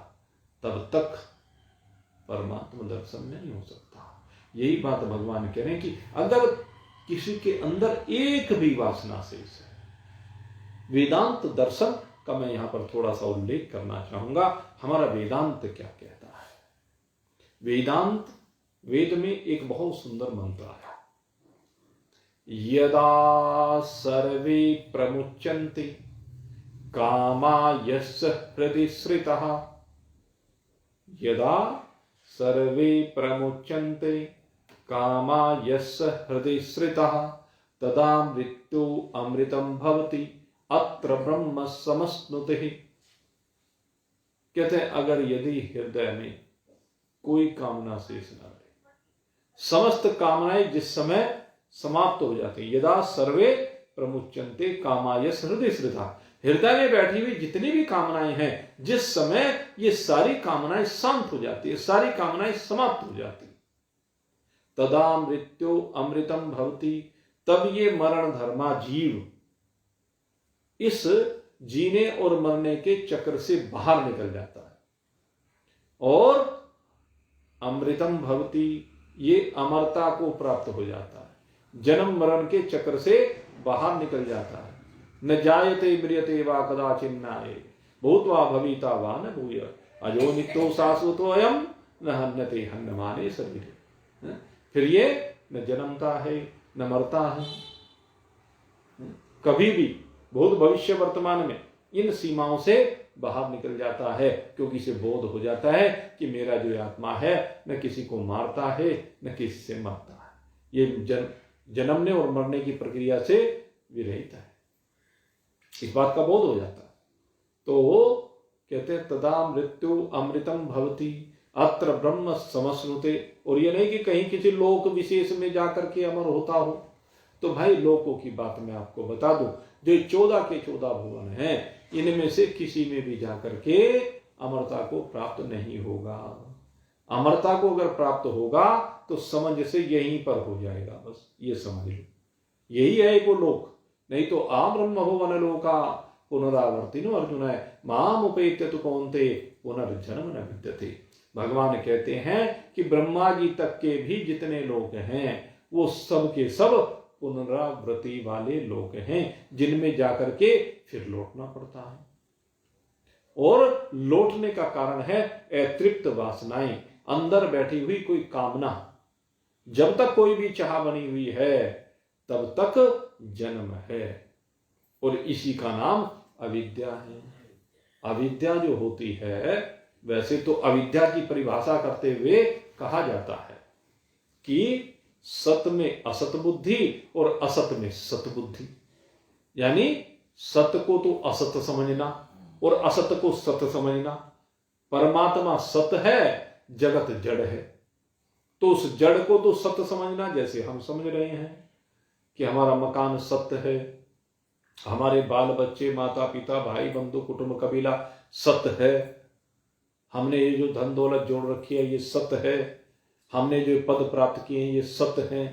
S1: तब तक परमात्मा दर्शन नहीं हो सकता। यही बात भगवान कह रहे हैं कि अगर किसी के अंदर एक भी वासना शेष है, वेदांत दर्शन का मैं यहां पर थोड़ा सा उल्लेख करना चाहूंगा। हमारा वेदांत क्या कहता है? वेदांत, वेद में एक बहुत सुंदर मंत्र है, यदा सर्वे प्रमुच्यन्ते कामा यस्य हृदि श्रितः, यदा सर्वे प्रमुच्यन्ते कामा यस्य हृदि श्रितः तदा मृत्यु अमृतम भवति अत्र ब्रह्म समश्नुतिः। कहते हैं अगर यदि हृदय में कोई कामना शेष न रहे, समस्त कामनाएं जिस समय समाप्त हो जाती, यदा सर्वे प्रमुच्यन्ते कामा यस्य हृदि श्रितः, हृदय में बैठी हुई जितनी भी कामनाएं हैं, जिस समय ये सारी कामनाएं शांत हो जाती है, सारी कामनाएं समाप्त हो जाती, तदा मृत्यु अमृतम भवति, तब ये मरण धर्मा जीव इस जीने और मरने के चक्र से बाहर निकल जाता है, और अमृतम भवति, ये अमरता को प्राप्त हो जाता है, जन्म मरण के चक्र से बाहर निकल जाता है। न जायते म्रियते वा कदाचिन्नाये भूत्वा भविता वा न भूय अजो नित्यो शाश्वतो अयम न हन्यते हन्यमाने शरीरे। फिर ये न जन्मता है न मरता है, कभी भी भूत भविष्य वर्तमान में इन सीमाओं से बाहर निकल जाता है, क्योंकि इसे बोध हो जाता है कि मेरा जो आत्मा है न किसी को मारता है न किसी से मरता है, ये जन्मने और मरने की प्रक्रिया से विरहित है। इस बात का बोध हो जाता है। तो कहते हैं तदा मृत्यु अमृतम भवति अत्र ब्रह्म समश्नुते। और ये नहीं कि कहीं किसी लोक विशेष में जाकर के अमर होता हो। तो भाई लोकों की बात मैं आपको बता दूं, जो 14 के 14 भुवन हैं, इनमें से किसी में भी जाकर के अमरता को प्राप्त नहीं होगा। अमरता को अगर प्राप्त होगा तो समझ से यहीं पर हो जाएगा, बस ये समझ लो, यही है वो लोक। नहीं तो आम ब्रह्म भुवन लोका पुनरावर्तिनो अर्जुन है माम उपेत्य तो कौनते पुनर्जन्म न विद्यते। भगवान कहते हैं कि ब्रह्मा जी तक के भी जितने लोग हैं वो सब के सब पुनरावृत्ति वाले लोग हैं, जिनमें जाकर के फिर लौटना पड़ता है। और लौटने का कारण है अतृप्त वासनाएं, अंदर बैठी हुई कोई कामना। जब तक कोई भी चाह बनी हुई है तब तक जन्म है, और इसी का नाम अविद्या है। अविद्या जो होती है, वैसे तो अविद्या की परिभाषा करते हुए कहा जाता है कि सत में असत बुद्धि और असत में सत बुद्धि, यानी सत को तो असत समझना और असत को सत समझना। परमात्मा सत है, जगत जड़ है, तो उस जड़ को तो सत समझना, जैसे हम समझ रहे हैं कि हमारा मकान सत्य है, हमारे बाल बच्चे माता पिता भाई बंधु कुटुंब कबीला सत्य है, हमने ये जो धन दौलत जोड़ रखी है ये सत्य है, हमने जो पद प्राप्त किए हैं ये सत्य है,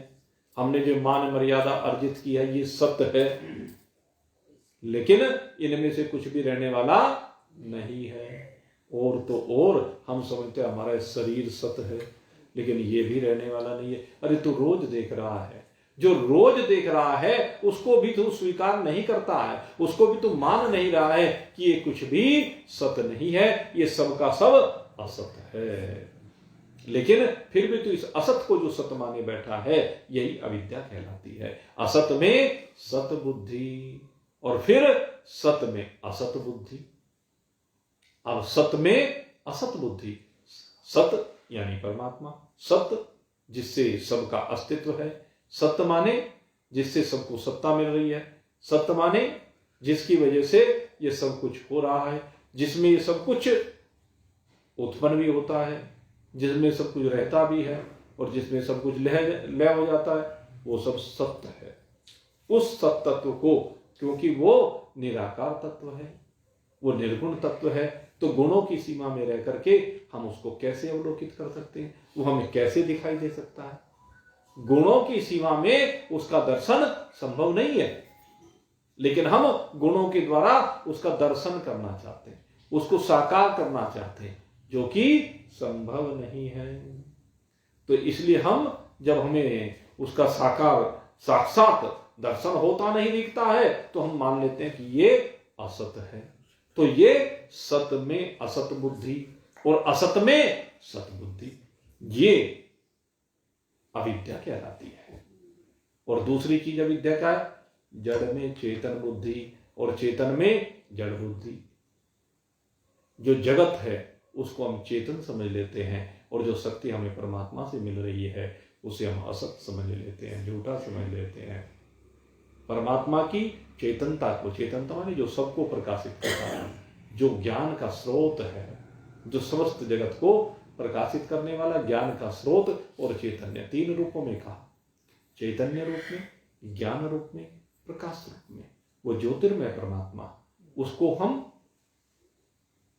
S1: हमने जो मान मर्यादा अर्जित की है ये सत्य है। लेकिन इनमें से कुछ भी रहने वाला नहीं है। और तो और हम समझते हैं हमारा शरीर सत्य है, लेकिन ये भी रहने वाला नहीं है। अरे तू रोज देख रहा है, जो रोज देख रहा है उसको भी तू स्वीकार नहीं करता है, उसको भी तू मान नहीं रहा है कि ये कुछ भी सत्य नहीं है, ये सब का सब असत है। लेकिन फिर भी तू इस असत को जो सत्य माने बैठा है, यही अविद्या कहलाती है। असत में सत बुद्धि और फिर सत में असत बुद्धि। अब सत में असत बुद्धि, सत यानी परमात्मा, सत्य जिससे सबका अस्तित्व है, सत्य माने जिससे सबको सत्ता मिल रही है, सत्य माने जिसकी वजह से ये सब कुछ हो रहा है, जिसमें ये सब कुछ उत्पन्न भी होता है, जिसमें सब कुछ रहता भी है और जिसमें सब कुछ लय हो जाता है, वो सब सत्य है। उस सत्य तत्व को, क्योंकि वो निराकार तत्व है, वो निर्गुण तत्व है, तो गुणों की सीमा में रह करके हम उसको कैसे अवलोकित कर सकते हैं, वो हमें कैसे दिखाई दे सकता है। गुणों की सीमा में उसका दर्शन संभव नहीं है, लेकिन हम गुणों के द्वारा उसका दर्शन करना चाहते हैं, उसको साकार करना चाहते हैं, जो कि संभव नहीं है। तो इसलिए हम जब हमें उसका साकार साक्षात दर्शन होता नहीं दिखता है, तो हम मान लेते हैं कि ये असत है। तो ये सत में असत बुद्धि और असत में सत बुद्धि, ये अविद्या कहलाती है। और दूसरी चीज अविद्या क्या है? जड़ में चेतन बुद्धि और चेतन में जड़ बुद्धि। जो जगत है उसको हम चेतन समझ लेते हैं, और जो शक्ति हमें परमात्मा से मिल रही है उसे हम असत समझ लेते हैं, झूठा समझ लेते हैं। परमात्मा की चेतनता को, चेतनता माने जो सबको प्रकाशित करता है, जो ज्ञान का स्रोत है, जो समस्त जगत को प्रकाशित करने वाला ज्ञान का स्रोत और चैतन्य, तीन रूपों में कहा, चैतन्य रूप में, ज्ञान रूप में, प्रकाश रूप में, वो ज्योतिर्मय परमात्मा, उसको हम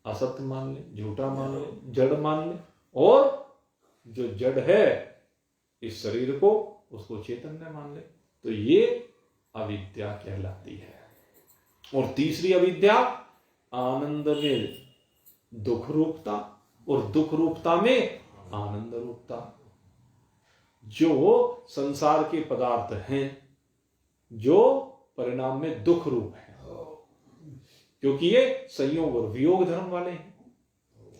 S1: असत्य मान ले, झूठा मान ले, जड़ मान ले, और जो जड़ है इस शरीर को, उसको चैतन्य मान ले। तो ये अविद्या कहलाती है। और तीसरी अविद्या आनंद में दुख रूपता और दुख रूपता में आनंद रूपता। जो संसार के पदार्थ हैं जो परिणाम में दुख रूप है, क्योंकि ये संयोग और वियोग धर्म वाले हैं।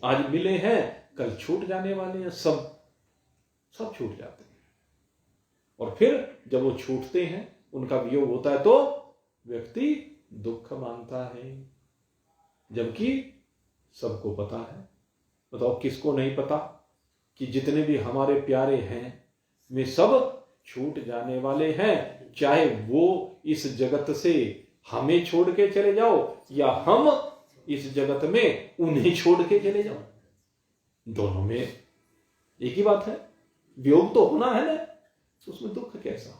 S1: आज मिले हैं, कल छूट जाने वाले हैं, सब छूट जाते हैं। और फिर जब वो छूटते हैं, उनका वियोग होता है, तो व्यक्ति दुख मानता है, जबकि सबको पता है। बताओ किसको नहीं पता कि जितने भी हमारे प्यारे हैं वे सब छूट जाने वाले हैं, चाहे वो इस जगत से हमें छोड़ के चले जाओ या हम इस जगत में उन्हें छोड़ के चले जाओ। दोनों में एक ही बात है, वियोग तो होना है ना, तो उसमें दुख कैसा।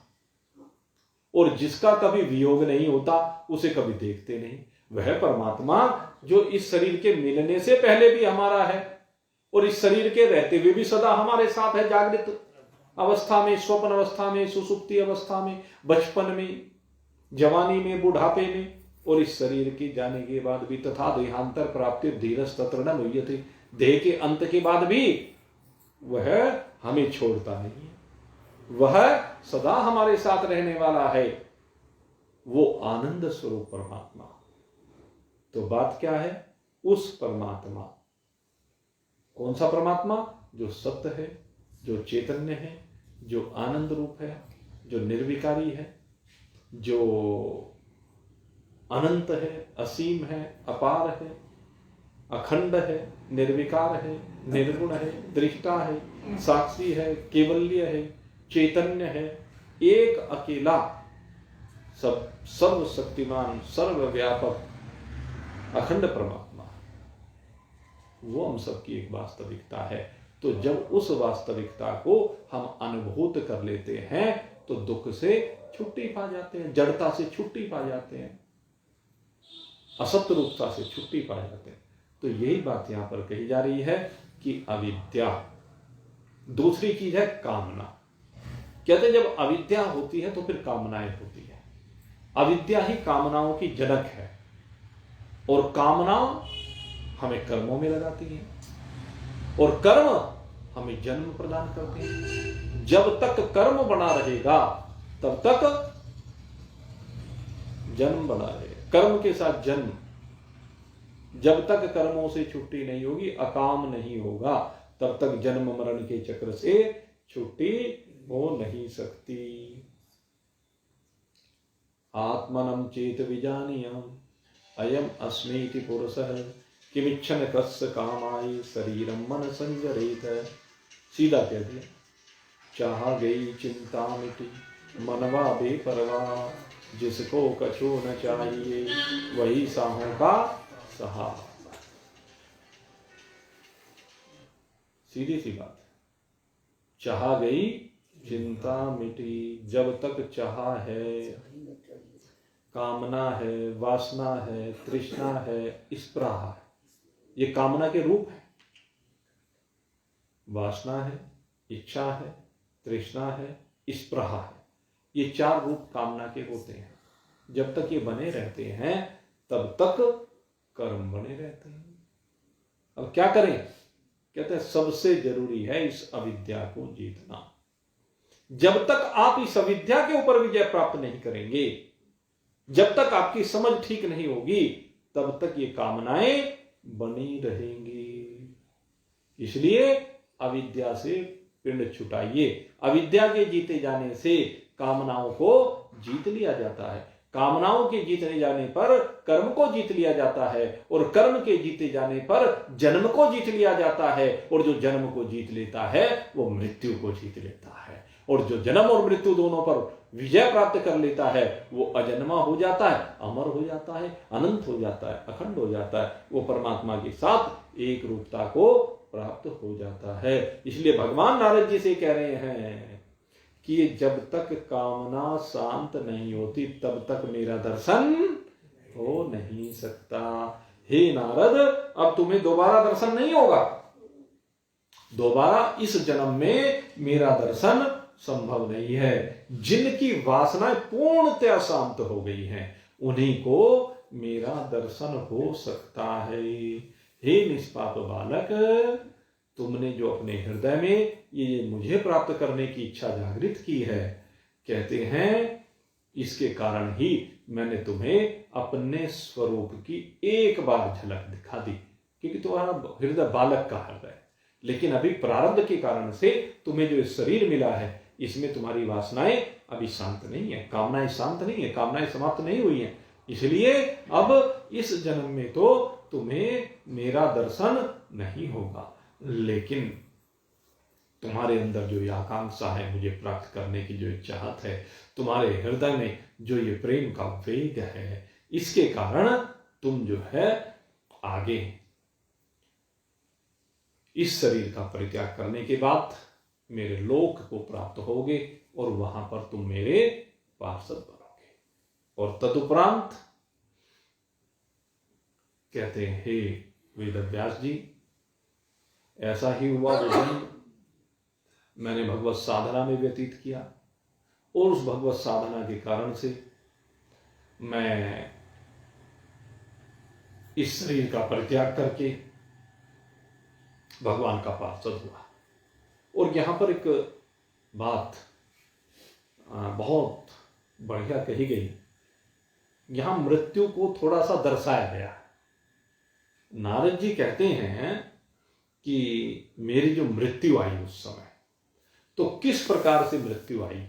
S1: और जिसका कभी वियोग नहीं होता उसे कभी देखते नहीं, वह परमात्मा जो इस शरीर के मिलने से पहले भी हमारा है और इस शरीर के रहते हुए भी सदा हमारे साथ है, जागृत अवस्था में, स्वप्न अवस्था में, सुसुप्ति अवस्था में, बचपन में, जवानी में, बुढ़ापे में, और इस शरीर के जाने के बाद भी। तथा देहांतर प्राप्ति धीरज तत्र न मुह्यते, देह के अंत के बाद भी वह हमें छोड़ता नहीं है, वह सदा हमारे साथ रहने वाला है, वो आनंद स्वरूप परमात्मा। तो बात क्या है, उस परमात्मा, कौन सा परमात्मा? जो सत्य है, जो चैतन्य है, जो आनंद रूप है, जो निर्विकारी है, जो अनंत है, असीम है, अपार है, अखंड है, निर्विकार है, निर्गुण है, दृष्टा है, साक्षी है, केवल्य है, चैतन्य है, एक अकेला, सब सर्वशक्तिमान, सर्वव्यापक, अखंड परमात्मा, वो हम सबकी एक वास्तविकता है। तो जब उस वास्तविकता को हम अनुभूत कर लेते हैं तो दुख से छुट्टी पा जाते हैं, जड़ता से छुट्टी पा जाते हैं, असत्य रूपता से छुट्टी पा जाते हैं। तो यही बात यहां पर कही जा रही है कि अविद्या। दूसरी चीज है कामना। कहते हैं जब अविद्या होती है तो फिर कामनाएं होती है। अविद्या ही कामनाओं की जनक है और कामना हमें कर्मों में लगाती है और कर्म हमें जन्म प्रदान करते हैं। जब तक कर्म बना रहेगा तब तक जन्म बना रहेगा, कर्म के साथ जन्म। जब तक कर्मों से छुट्टी नहीं होगी, अकाम नहीं होगा, तब तक जन्म मरण के चक्र से छुट्टी हो नहीं सकती। आत्मनं चेत विजानीयम् अयम अस्मीति पुरुषः किमिच्छन कस्य कामाय शरीरम मन संजरेत। सीधा कह दिया, चाह गई चिंता मिटी मनवा बेपरवाह, जिसको कछु न चाहिए वही साहों का सहा। सीधी सी बात है, चाह गई चिंता मिटी। जब तक चाह है, कामना है, वासना है, तृष्णा है, स्पृहा है, ये कामना के रूप है। वासना है, इच्छा है, तृष्णा है, स्पृहा है, ये चार रूप कामना के होते हैं। जब तक ये बने रहते हैं तब तक कर्म बने रहते हैं। अब क्या करें? कहते हैं सबसे जरूरी है इस अविद्या को जीतना। जब तक आप इस अविद्या के ऊपर विजय प्राप्त नहीं करेंगे, जब तक आपकी समझ ठीक नहीं होगी, तब तक ये कामनाएं बनी रहेंगी। इसलिए अविद्या से पिंड छुटाइए। अविद्या के जीते जाने से कामनाओं को जीत लिया जाता है, कामनाओं के जीतने जाने पर कर्म को जीत लिया जाता है और कर्म के जीते जाने पर जन्म को जीत लिया जाता है, और जो जन्म को जीत लेता है वो मृत्यु को जीत लेता है, और जो जन्म और मृत्यु दोनों पर विजय प्राप्त कर लेता है वो अजन्मा हो जाता है, अमर हो जाता है, अनंत हो जाता है, अखंड हो जाता है, वो परमात्मा के साथ एक रूपता को प्राप्त हो जाता है। इसलिए भगवान नारद जी से कह रहे हैं कि जब तक कामना शांत नहीं होती तब तक मेरा दर्शन हो नहीं सकता। हे नारद, अब तुम्हें दोबारा दर्शन नहीं होगा, दोबारा इस जन्म में मेरा दर्शन संभव नहीं है। जिनकी वासनाएं पूर्णतया शांत हो गई हैं उन्हीं को मेरा दर्शन हो सकता है। हे निष्पाप बालक, तुमने जो अपने हृदय में ये मुझे प्राप्त करने की इच्छा जागृत की है, कहते हैं इसके कारण ही मैंने तुम्हें अपने स्वरूप की एक बार झलक दिखा दी, क्योंकि तुम्हारा हृदय बालक का हृदय है। लेकिन अभी प्रारब्ध के कारण से तुम्हें जो शरीर मिला है इसमें तुम्हारी वासनाएं अभी शांत नहीं है, कामनाएं शांत नहीं है, कामनाएं समाप्त नहीं हुई हैं। इसलिए अब इस जन्म में तो तुम्हें मेरा दर्शन नहीं होगा, लेकिन तुम्हारे अंदर जो ये आकांक्षा है, मुझे प्राप्त करने की जो चाहत है, तुम्हारे हृदय में जो ये प्रेम का वेग है, इसके कारण तुम जो है आगे इस शरीर का परित्याग करने के बाद मेरे लोक को प्राप्त होगे और वहां पर तुम मेरे पार्षद बनोगे। और तदुपरांत कहते हैं, हे वेदव्यास जी, ऐसा ही हुआ वो दिन मैंने भगवत साधना में व्यतीत किया, और उस भगवत साधना के कारण से मैं इस शरीर का परित्याग करके भगवान का पार्षद हुआ। और यहां पर एक बात बहुत बढ़िया कही गई, यहां मृत्यु को थोड़ा सा दर्शाया गया। नारद जी कहते हैं कि मेरी जो मृत्यु आई उस समय, तो किस प्रकार से मृत्यु आई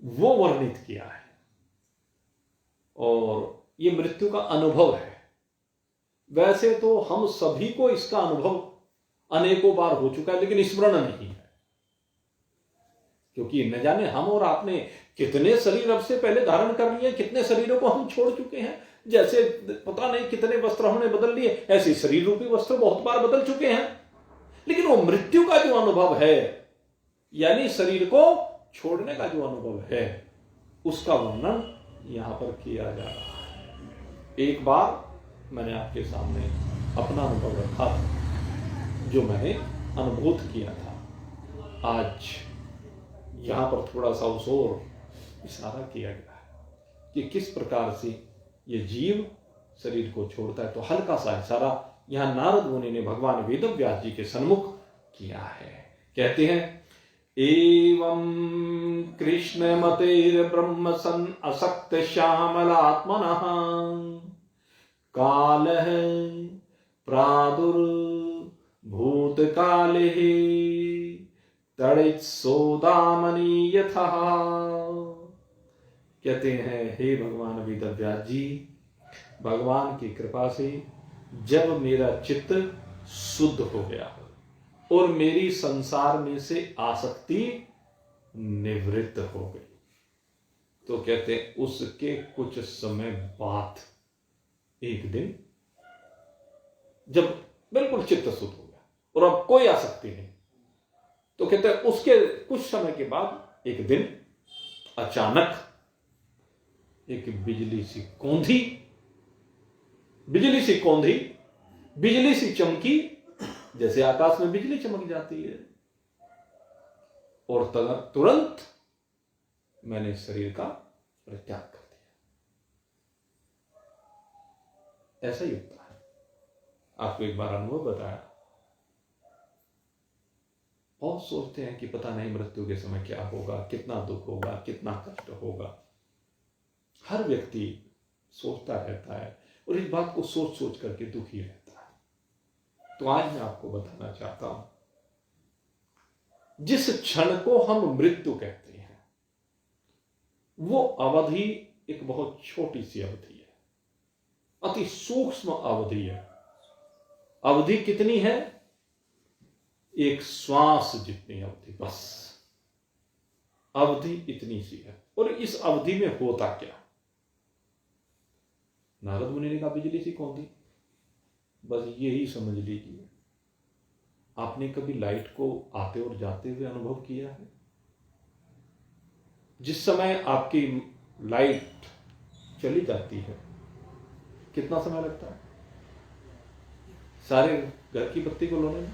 S1: वो वर्णित किया है। और ये मृत्यु का अनुभव है। वैसे तो हम सभी को इसका अनुभव अनेकों बार हो चुका है, लेकिन स्मरण नहीं है, क्योंकि न जाने हम और आपने कितने शरीर अब से पहले धारण कर लिए, कितने शरीरों को हम छोड़ चुके हैं। जैसे पता नहीं कितने वस्त्र हमने बदल लिए, ऐसे शरीर रूपी वस्त्र बहुत बार बदल चुके हैं। लेकिन वो मृत्यु का जो अनुभव है, यानी शरीर को छोड़ने का जो अनुभव है, उसका वर्णन यहां पर किया जा रहा है। एक बार मैंने आपके सामने अपना अनुभव रखा था, जो मैंने अनुभूत किया था। आज यहां पर थोड़ा सा उस ओर इशारा किया गया है कि किस प्रकार से ये जीव शरीर को छोड़ता है। तो हल्का सा इशारा यहां नारद मुनि ने भगवान वेदव्यास जी के सन्मुख किया है। कहते हैं, एवं कृष्ण मतेर ब्रह्म सन असक्त श्यामलात्मनः कालः प्रादुर्भूत काले तड़ित सोदामनी यथा। कहते हैं, हे भगवान वेदव्यास जी, भगवान की कृपा से जब मेरा चित्त शुद्ध हो गया और मेरी संसार में से आसक्ति निवृत्त हो गई, तो कहते हैं उसके कुछ समय बाद एक दिन जब बिल्कुल चित्त शुद्ध हो गया और अब कोई आसक्ति नहीं, तो कहते हैं उसके कुछ समय के बाद एक दिन अचानक एक बिजली सी कौंधी, बिजली सी चमकी, जैसे आकाश में बिजली चमक जाती है, और तुरंत मैंने शरीर का परित्याग कर दिया। ऐसा ही होता है। आपको एक बार अनुभव बताया। बहुत सोचते हैं कि पता नहीं मृत्यु के समय क्या होगा, कितना दुख होगा, कितना कष्ट होगा। हर व्यक्ति सोचता रहता है और इस बात को सोच सोच करके दुखी रहता है। तो आज मैं आपको बताना चाहता हूं, जिस क्षण को हम मृत्यु कहते हैं, वो अवधि एक बहुत छोटी सी अवधि है, अति सूक्ष्म अवधि है। अवधि कितनी है? एक श्वास जितनी अवधि, बस अवधि इतनी सी है। और इस अवधि में होता क्या? नारद मुनि ने कहा बिजली सी कौंधी, बस यही समझ लीजिए। आपने कभी लाइट को आते और जाते हुए अनुभव किया है? जिस समय आपकी लाइट चली जाती है, कितना समय लगता है सारे घर की बत्ती को लाने में?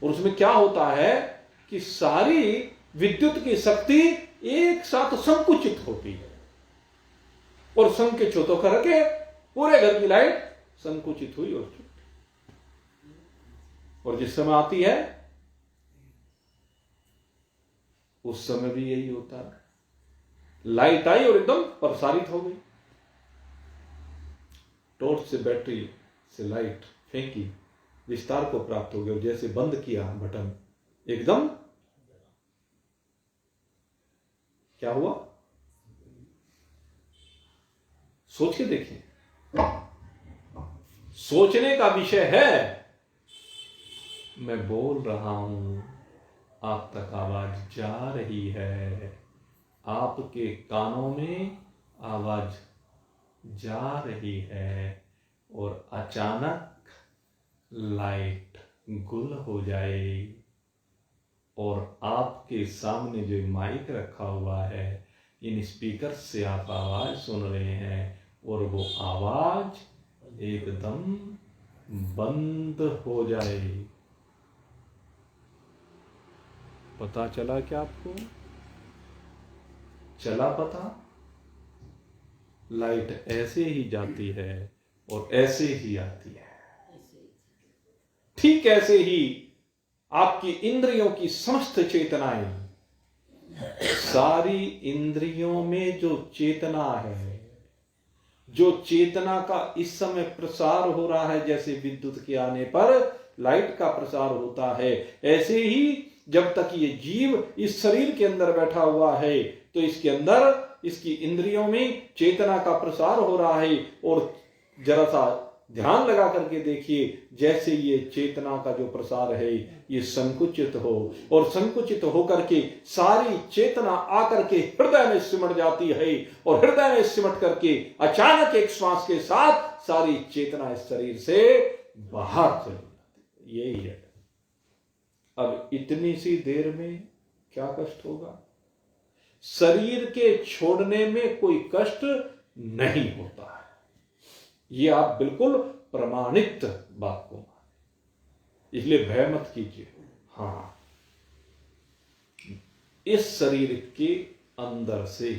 S1: और उसमें क्या होता है कि सारी विद्युत की शक्ति एक साथ संकुचित होती है, और संकुचित होकर के पूरे घर की लाइट संकुचित हुई और छूटी। और जिस समय आती है उस समय भी यही होता है। लाइट आई और एकदम प्रसारित हो गई। टॉर्च से बैटरी से लाइट फेंकी, विस्तार को प्राप्त हो गया, और जैसे बंद किया बटन, एकदम क्या हुआ? सोच के देखें। सोचने का विषय है। मैं बोल रहा हूं, आप तक आवाज जा रही है, आपके कानों में आवाज जा रही है, और अचानक लाइट गुल हो जाए और आपके सामने जो माइक रखा हुआ है, इन स्पीकर से आप आवाज सुन रहे हैं और वो आवाज एकदम बंद हो जाए। पता चला क्या आपको? चला पता? लाइट ऐसे ही जाती है और ऐसे ही आती है। ठीक ऐसे ही आपकी इंद्रियों की समस्त चेतनाएं, सारी इंद्रियों में जो चेतना है, जो चेतना का इस समय प्रसार हो रहा है, जैसे विद्युत के आने पर लाइट का प्रसार होता है, ऐसे ही जब तक ये जीव इस शरीर के अंदर बैठा हुआ है तो इसके अंदर, इसकी इंद्रियों में चेतना का प्रसार हो रहा है। और जरा सा ध्यान लगा करके देखिए, जैसे ये चेतना का जो प्रसार है ये संकुचित हो, और संकुचित होकर के सारी चेतना आकर के हृदय में सिमट जाती है, और हृदय में सिमट करके अचानक एक श्वास के साथ सारी चेतना इस शरीर से बाहर चली जाती है। यही है। अब इतनी सी देर में क्या कष्ट होगा? शरीर के छोड़ने में कोई कष्ट नहीं होता है। ये आप बिल्कुल प्रमाणित बात को माने, इसलिए भय मत कीजिए। हाँ, इस शरीर के अंदर से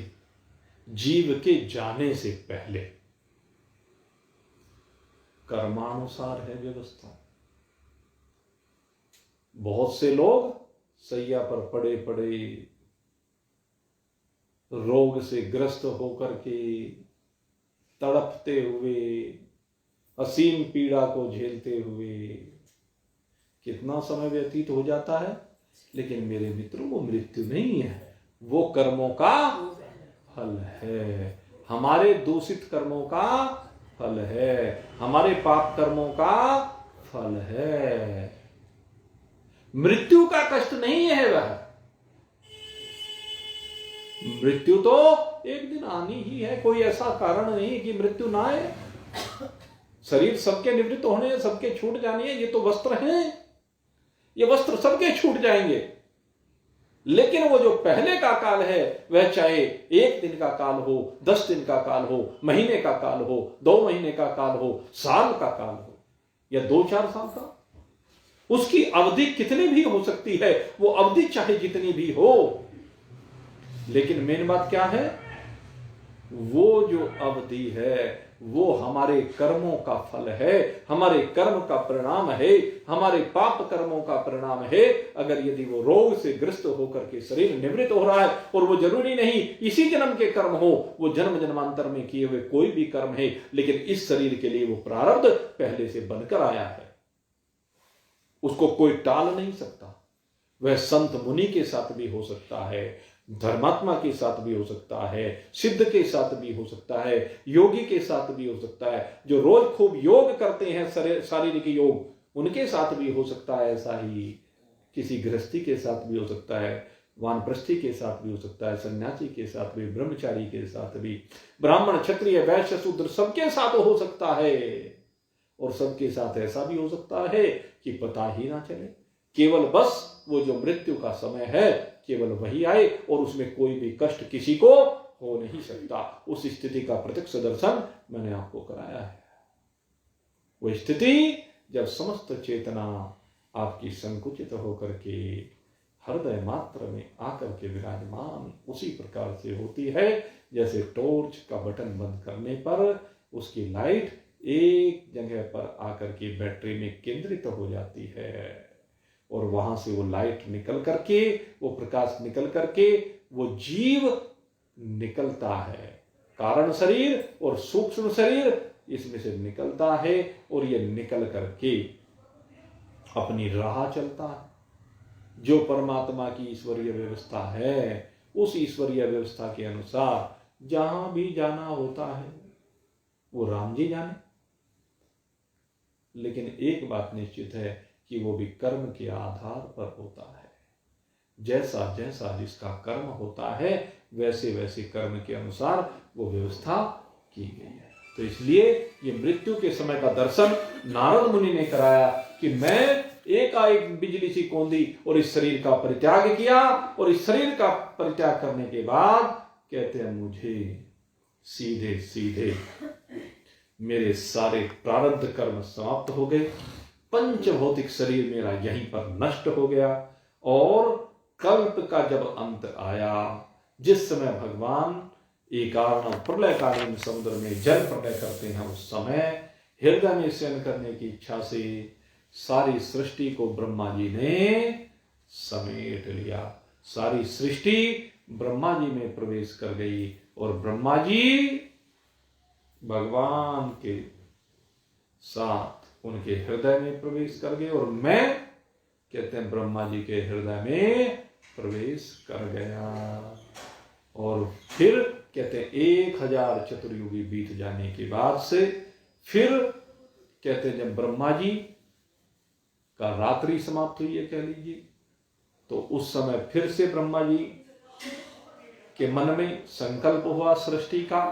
S1: जीव के जाने से पहले कर्मानुसार है व्यवस्था। बहुत से लोग सैया पर पड़े पड़े रोग से ग्रस्त होकर के तड़पते हुए, असीम पीड़ा को झेलते हुए कितना समय व्यतीत हो जाता है, लेकिन मेरे मित्रों वो मृत्यु नहीं है, वो कर्मों का फल है। हमारे दूषित कर्मों का फल है, हमारे पाप कर्मों का फल है। मृत्यु का कष्ट नहीं है वह। मृत्यु तो एक दिन आनी ही है, कोई ऐसा कारण नहीं कि मृत्यु ना आए। शरीर सबके निवृत्त होने, सबके छूट जाने, ये तो वस्त्र हैं, ये वस्त्र सबके छूट जाएंगे। लेकिन वो जो पहले का काल है, वह चाहे 1 दिन का काल हो, 10 दिन का काल हो, महीने का काल हो, 2 महीने का काल हो, साल का काल हो, या 2-4 साल का, उसकी अवधि कितनी भी हो सकती है, वो अवधि चाहे जितनी भी हो। लेकिन मेन बात क्या है? वो जो अवधि है वो हमारे कर्मों का फल है, हमारे कर्म का परिणाम है, हमारे पाप कर्मों का परिणाम है। अगर यदि वो रोग से ग्रस्त होकर के शरीर निवृत्त हो रहा है, और वो जरूरी नहीं इसी जन्म के कर्म हो, वो जन्म जन्मांतर में किए हुए कोई भी कर्म है, लेकिन इस शरीर के लिए वो प्रारब्ध पहले से बनकर आया है, उसको कोई टाल नहीं सकता। वह संत मुनि के साथ भी हो सकता है, धर्मात्मा के साथ भी हो सकता है, सिद्ध के साथ भी हो सकता है, योगी के साथ भी हो सकता है, जो रोज खूब योग करते हैं, शारीरिक योग, उनके साथ भी हो सकता है। ऐसा ही किसी गृहस्थी के साथ भी हो सकता है, वानप्रस्थी के साथ भी हो सकता है, सन्यासी के साथ भी, ब्रह्मचारी के साथ भी, ब्राह्मण क्षत्रिय वैश्य शूद्र सबके साथ हो सकता है। और सबके साथ ऐसा भी हो सकता है कि पता ही ना चले, केवल बस वो जो मृत्यु का समय है केवल वही आए, और उसमें कोई भी कष्ट किसी को हो नहीं सकता। उस स्थिति का प्रत्यक्ष दर्शन मैंने आपको कराया है। वो स्थिति जब समस्त चेतना आपकी संकुचित होकर के हृदय मात्र में आकर के विराजमान उसी प्रकार से होती है, जैसे टॉर्च का बटन बंद करने पर उसकी लाइट एक जगह पर आकर के बैटरी में केंद्रित हो जाती है, और वहां से वो लाइट निकल करके, वो प्रकाश निकल करके वो जीव निकलता है। कारण शरीर और सूक्ष्म शरीर इसमें से निकलता है, और ये निकल करके अपनी राह चलता है। जो परमात्मा की ईश्वरीय व्यवस्था है, उस ईश्वरीय व्यवस्था के अनुसार जहां भी जाना होता है वो राम जी जाने। लेकिन एक बात निश्चित है कि वो भी कर्म के आधार पर होता है। जैसा जैसा जिसका कर्म होता है वैसे वैसे कर्म के अनुसार वो व्यवस्था की गई है। तो इसलिए ये मृत्यु के समय का दर्शन नारद मुनि ने कराया कि मैं एकाएक बिजली सी कौंधी और इस शरीर का परित्याग किया, और इस शरीर का परित्याग करने के बाद कहते हैं मुझे सीधे सीधे मेरे सारे प्रारब्ध कर्म समाप्त हो गए, पंच भौतिक शरीर मेरा यहीं पर नष्ट हो गया। और कल्प का जब अंत आया, जिस समय भगवान एकारण प्रलयकालीन समुद्र में जल प्रलय करते हैं, उस समय हृदय में शयन करने की इच्छा से सारी सृष्टि को ब्रह्मा जी ने समेट लिया। सारी सृष्टि ब्रह्मा जी में प्रवेश कर गई और ब्रह्मा जी भगवान के साथ उनके हृदय में प्रवेश कर गए, और मैं कहते हैं ब्रह्मा जी के हृदय में प्रवेश कर गया। और फिर कहते हैं 1000 चतुर्युगी बीत जाने के बाद से फिर कहते हैं जब ब्रह्मा जी का रात्रि समाप्त हुई है कह लीजिए, तो उस समय फिर से ब्रह्मा जी के मन में संकल्प हुआ सृष्टि का,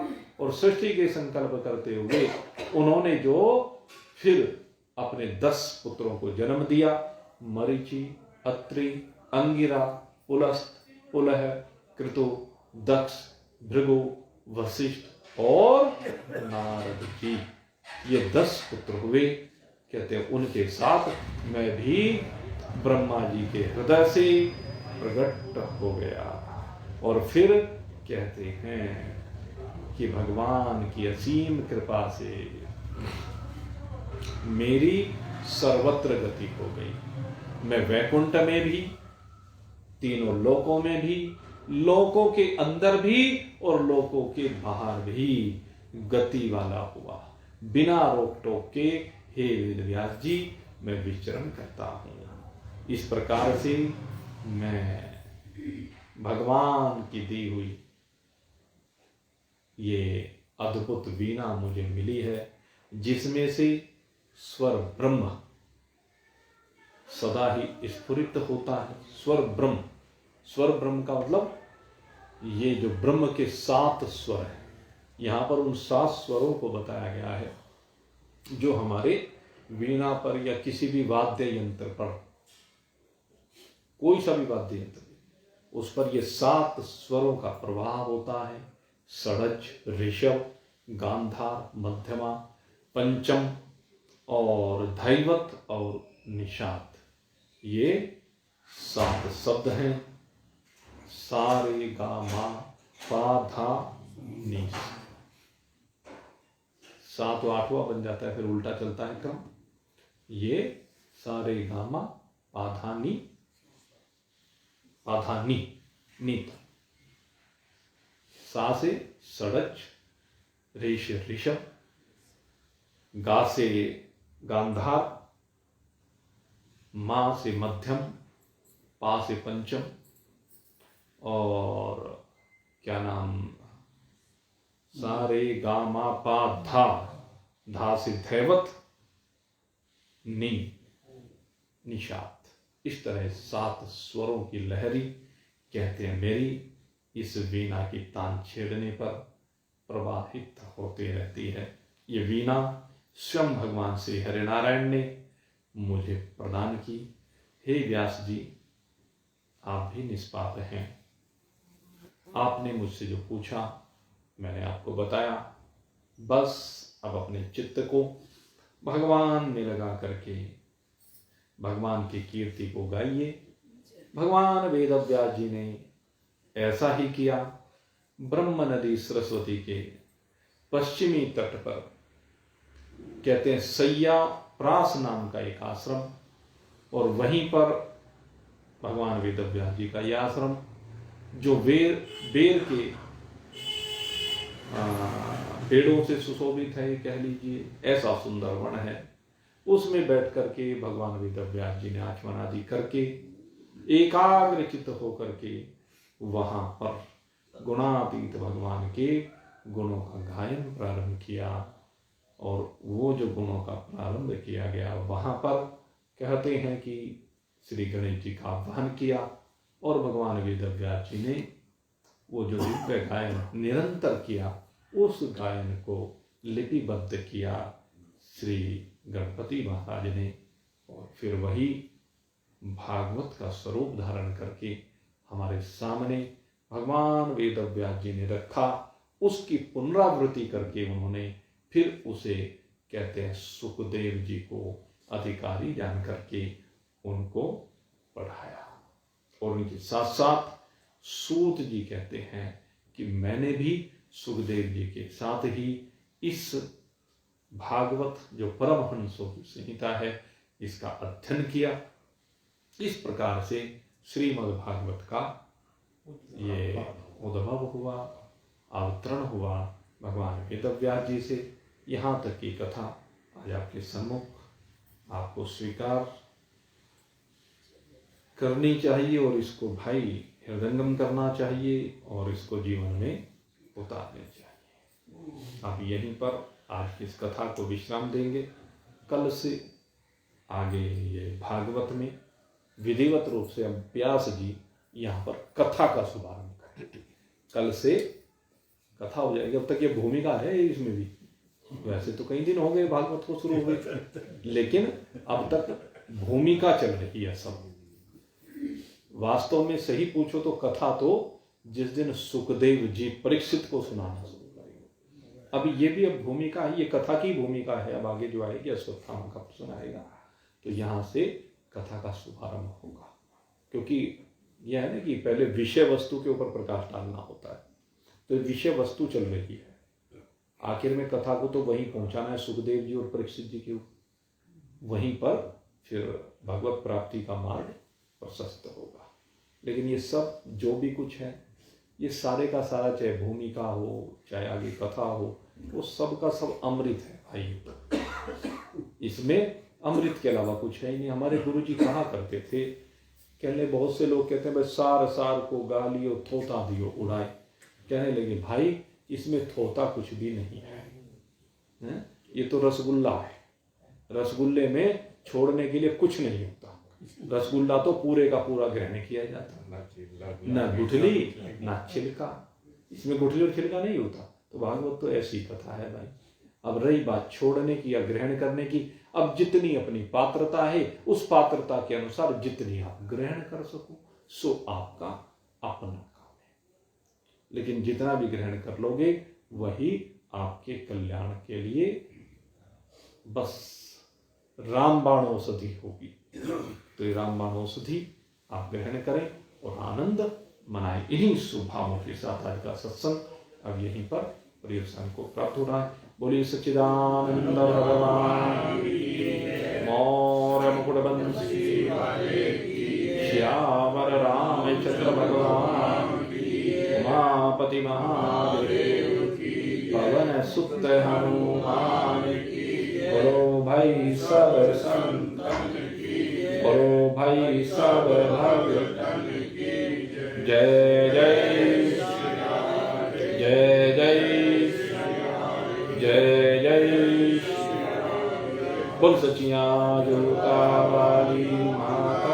S1: और सृष्टि के संकल्प करते हुए उन्होंने जो फिर अपने 10 पुत्रों को जन्म दिया, मरीचि, अत्रि, अंगिरा, पुलस्त, पुलह, कृतु, दक्ष, भृगु, वशिष्ठ और नारद जी, ये 10 पुत्र हुए। कहते हैं उनके साथ मैं भी ब्रह्मा जी के हृदय से प्रकट हो गया। और फिर कहते हैं कि भगवान की असीम कृपा से मेरी सर्वत्र गति हो गई। मैं वैकुंठ में भी, तीनों लोकों में भी, लोकों के अंदर भी और लोकों के बाहर भी गति वाला हुआ। बिना रोक टोक के हे वेद व्यास जी मैं विचरण करता हूं। इस प्रकार से मैं भगवान की दी हुई ये अद्भुत वीणा मुझे मिली है, जिसमें से स्वर ब्रह्म सदा ही स्फुरित होता है। स्वर ब्रह्म का मतलब ये जो ब्रह्म के 7 स्वर हैं, यहां पर उन 7 स्वरों को बताया गया है जो हमारे वीणा पर या किसी भी वाद्य यंत्र पर, कोई सा भी वाद्य यंत्र, उस पर ये 7 स्वरों का प्रभाव होता है। षडज, ऋषभ, गांधार, मध्यमा, पंचम और धैवत और निषाद, ये 7 शब्द हैं। सारे गा मा पा धा नी, 7 और 8वां बन जाता है, फिर उल्टा चलता है क्रम। ये सारे गा मा पा धा नी नीत। सा से षडज, रेश ऋषभ, गा से गांधार, मा से मध्यम, पा से पंचम, और क्या नाम, सारे गा मा पा धा से धैवत, नी निषाद। इस तरह 7 स्वरों की लहरी कहते हैं मेरी इस वीणा की तान छेड़ने पर प्रवाहित होती रहती है। ये वीणा स्वयं भगवान श्री हरिनारायण ने मुझे प्रदान की। हे व्यास जी, आप भी निष्पाप हैं। आपने मुझसे जो पूछा मैंने आपको बताया। बस अब अपने चित्त को भगवान में लगा करके भगवान की कीर्ति को गाइए। भगवान वेदव्यास जी ने ऐसा ही किया। ब्रह्म नदी सरस्वती के पश्चिमी तट पर कहते हैं सैया प्रास नाम का एक आश्रम, और वहीं पर भगवान वेदव्यास जी का यह आश्रम जो बेर के पेड़ों से सुशोभित है, कह लीजिए ऐसा सुंदर वन है। उसमें बैठ करके भगवान वेदव्यास जी ने आचमन आदि करके एकाग्रचित्त होकर के वहां पर गुणातीत भगवान के गुणों का गायन प्रारंभ किया। और वो जो गुणों का प्रारंभ किया गया, वहाँ पर कहते हैं कि श्री गणेश जी का आह्वान किया और भगवान वेदव्यास जी ने वो जो दिव्य गायन निरंतर किया, उस गायन को लिपिबद्ध किया श्री गणपति महाराज ने, और फिर वही भागवत का स्वरूप धारण करके हमारे सामने भगवान वेदव्यास जी ने रखा। उसकी पुनरावृत्ति करके उन्होंने फिर उसे कहते हैं सुखदेव जी को अधिकारी जान करके उनको पढ़ाया। और उनके साथ साथ सूत जी कहते हैं कि मैंने भी सुखदेव जी के साथ ही इस भागवत जो परमहंसों की संहिता है इसका अध्ययन किया। इस प्रकार से श्रीमद् भागवत का ये उद्भव हुआ, अवतरण हुआ भगवान वेदव्यास जी से। यहाँ तक की कथा आज आपके सम्मुख आपको स्वीकार करनी चाहिए और इसको भाई हृदयंगम करना चाहिए और इसको जीवन में उतारना चाहिए। अब यहीं पर आज की इस कथा को विश्राम देंगे। कल से आगे ये भागवत में विधिवत रूप से अब व्यास जी यहाँ पर कथा का शुभारंभ करेंगे। कल से कथा हो जाएगी। अब तक ये भूमिका है इसमें भी, वैसे तो कई दिन हो गए भागवत को शुरू हुए, लेकिन अब तक भूमिका चल रही है सब। वास्तव में सही पूछो तो कथा तो जिस दिन सुखदेव जी परीक्षित को सुनाना शुरू करेंगे, अब ये भी अब भूमिका है, ये कथा की भूमिका है। अब आगे जो आएगी अश्वत्थामा का प्रश्न आएगा, तो यहाँ से कथा का शुभारंभ होगा। क्योंकि यह है ना कि पहले विषय वस्तु के ऊपर प्रकाश डालना होता है, तो विषय वस्तु चल रही है, आखिर में कथा को तो वहीं पहुंचाना है सुखदेव जी और परीक्षित जी के, वहीं पर फिर भगवत प्राप्ति का मार्ग प्रशस्त होगा। लेकिन ये सब जो भी कुछ है, ये सारे का सारा, चाहे भूमिका हो चाहे आगे कथा हो, वो सब का सब अमृत है भाई। इसमें अमृत के अलावा कुछ है ही नहीं। हमारे गुरु जी कहा करते थे, कहने बहुत से लोग कहते हैं भाई सार सार को गालियो थोता दियो उड़ाए। कहने लगे भाई इसमें थोता कुछ भी नहीं है, ये तो रसगुल्ला है। रसगुल्ले में छोड़ने के लिए कुछ नहीं होता। रसगुल्ला तो पूरे का पूरा ग्रहण किया जाता है, ना गुठली ना छिलका। इसमें गुठली और छिलका नहीं होता। तो भागवत तो ऐसी कथा है भाई। अब रही बात छोड़ने की या ग्रहण करने की, अब जितनी अपनी पात्रता है उस पात्रता के अनुसार जितनी आप ग्रहण कर सको सो आपका अपना काम है। लेकिन जितना भी ग्रहण कर लोगे वही आपके कल्याण के लिए बस रामबाण औषधि होगी। तो ये रामबाण औषधि आप ग्रहण करें और आनंद मनाएं। इन्हीं शुभभावों के साथ आज का सत्संग अब यहीं पर परिवर्तन को प्राप्त हो रहा है। बोलिए सच्चिदानंद भगवान मौर्य मुकुट बंसी श्यावर रामचंद्र भगवान उमापति महादेव पवन सुत हनुमान। बोलो भाई सब संतन की, बोलो भाई सब भगतन की। जय जय जय जय जय जय। बोल सचिया जोता वाली माता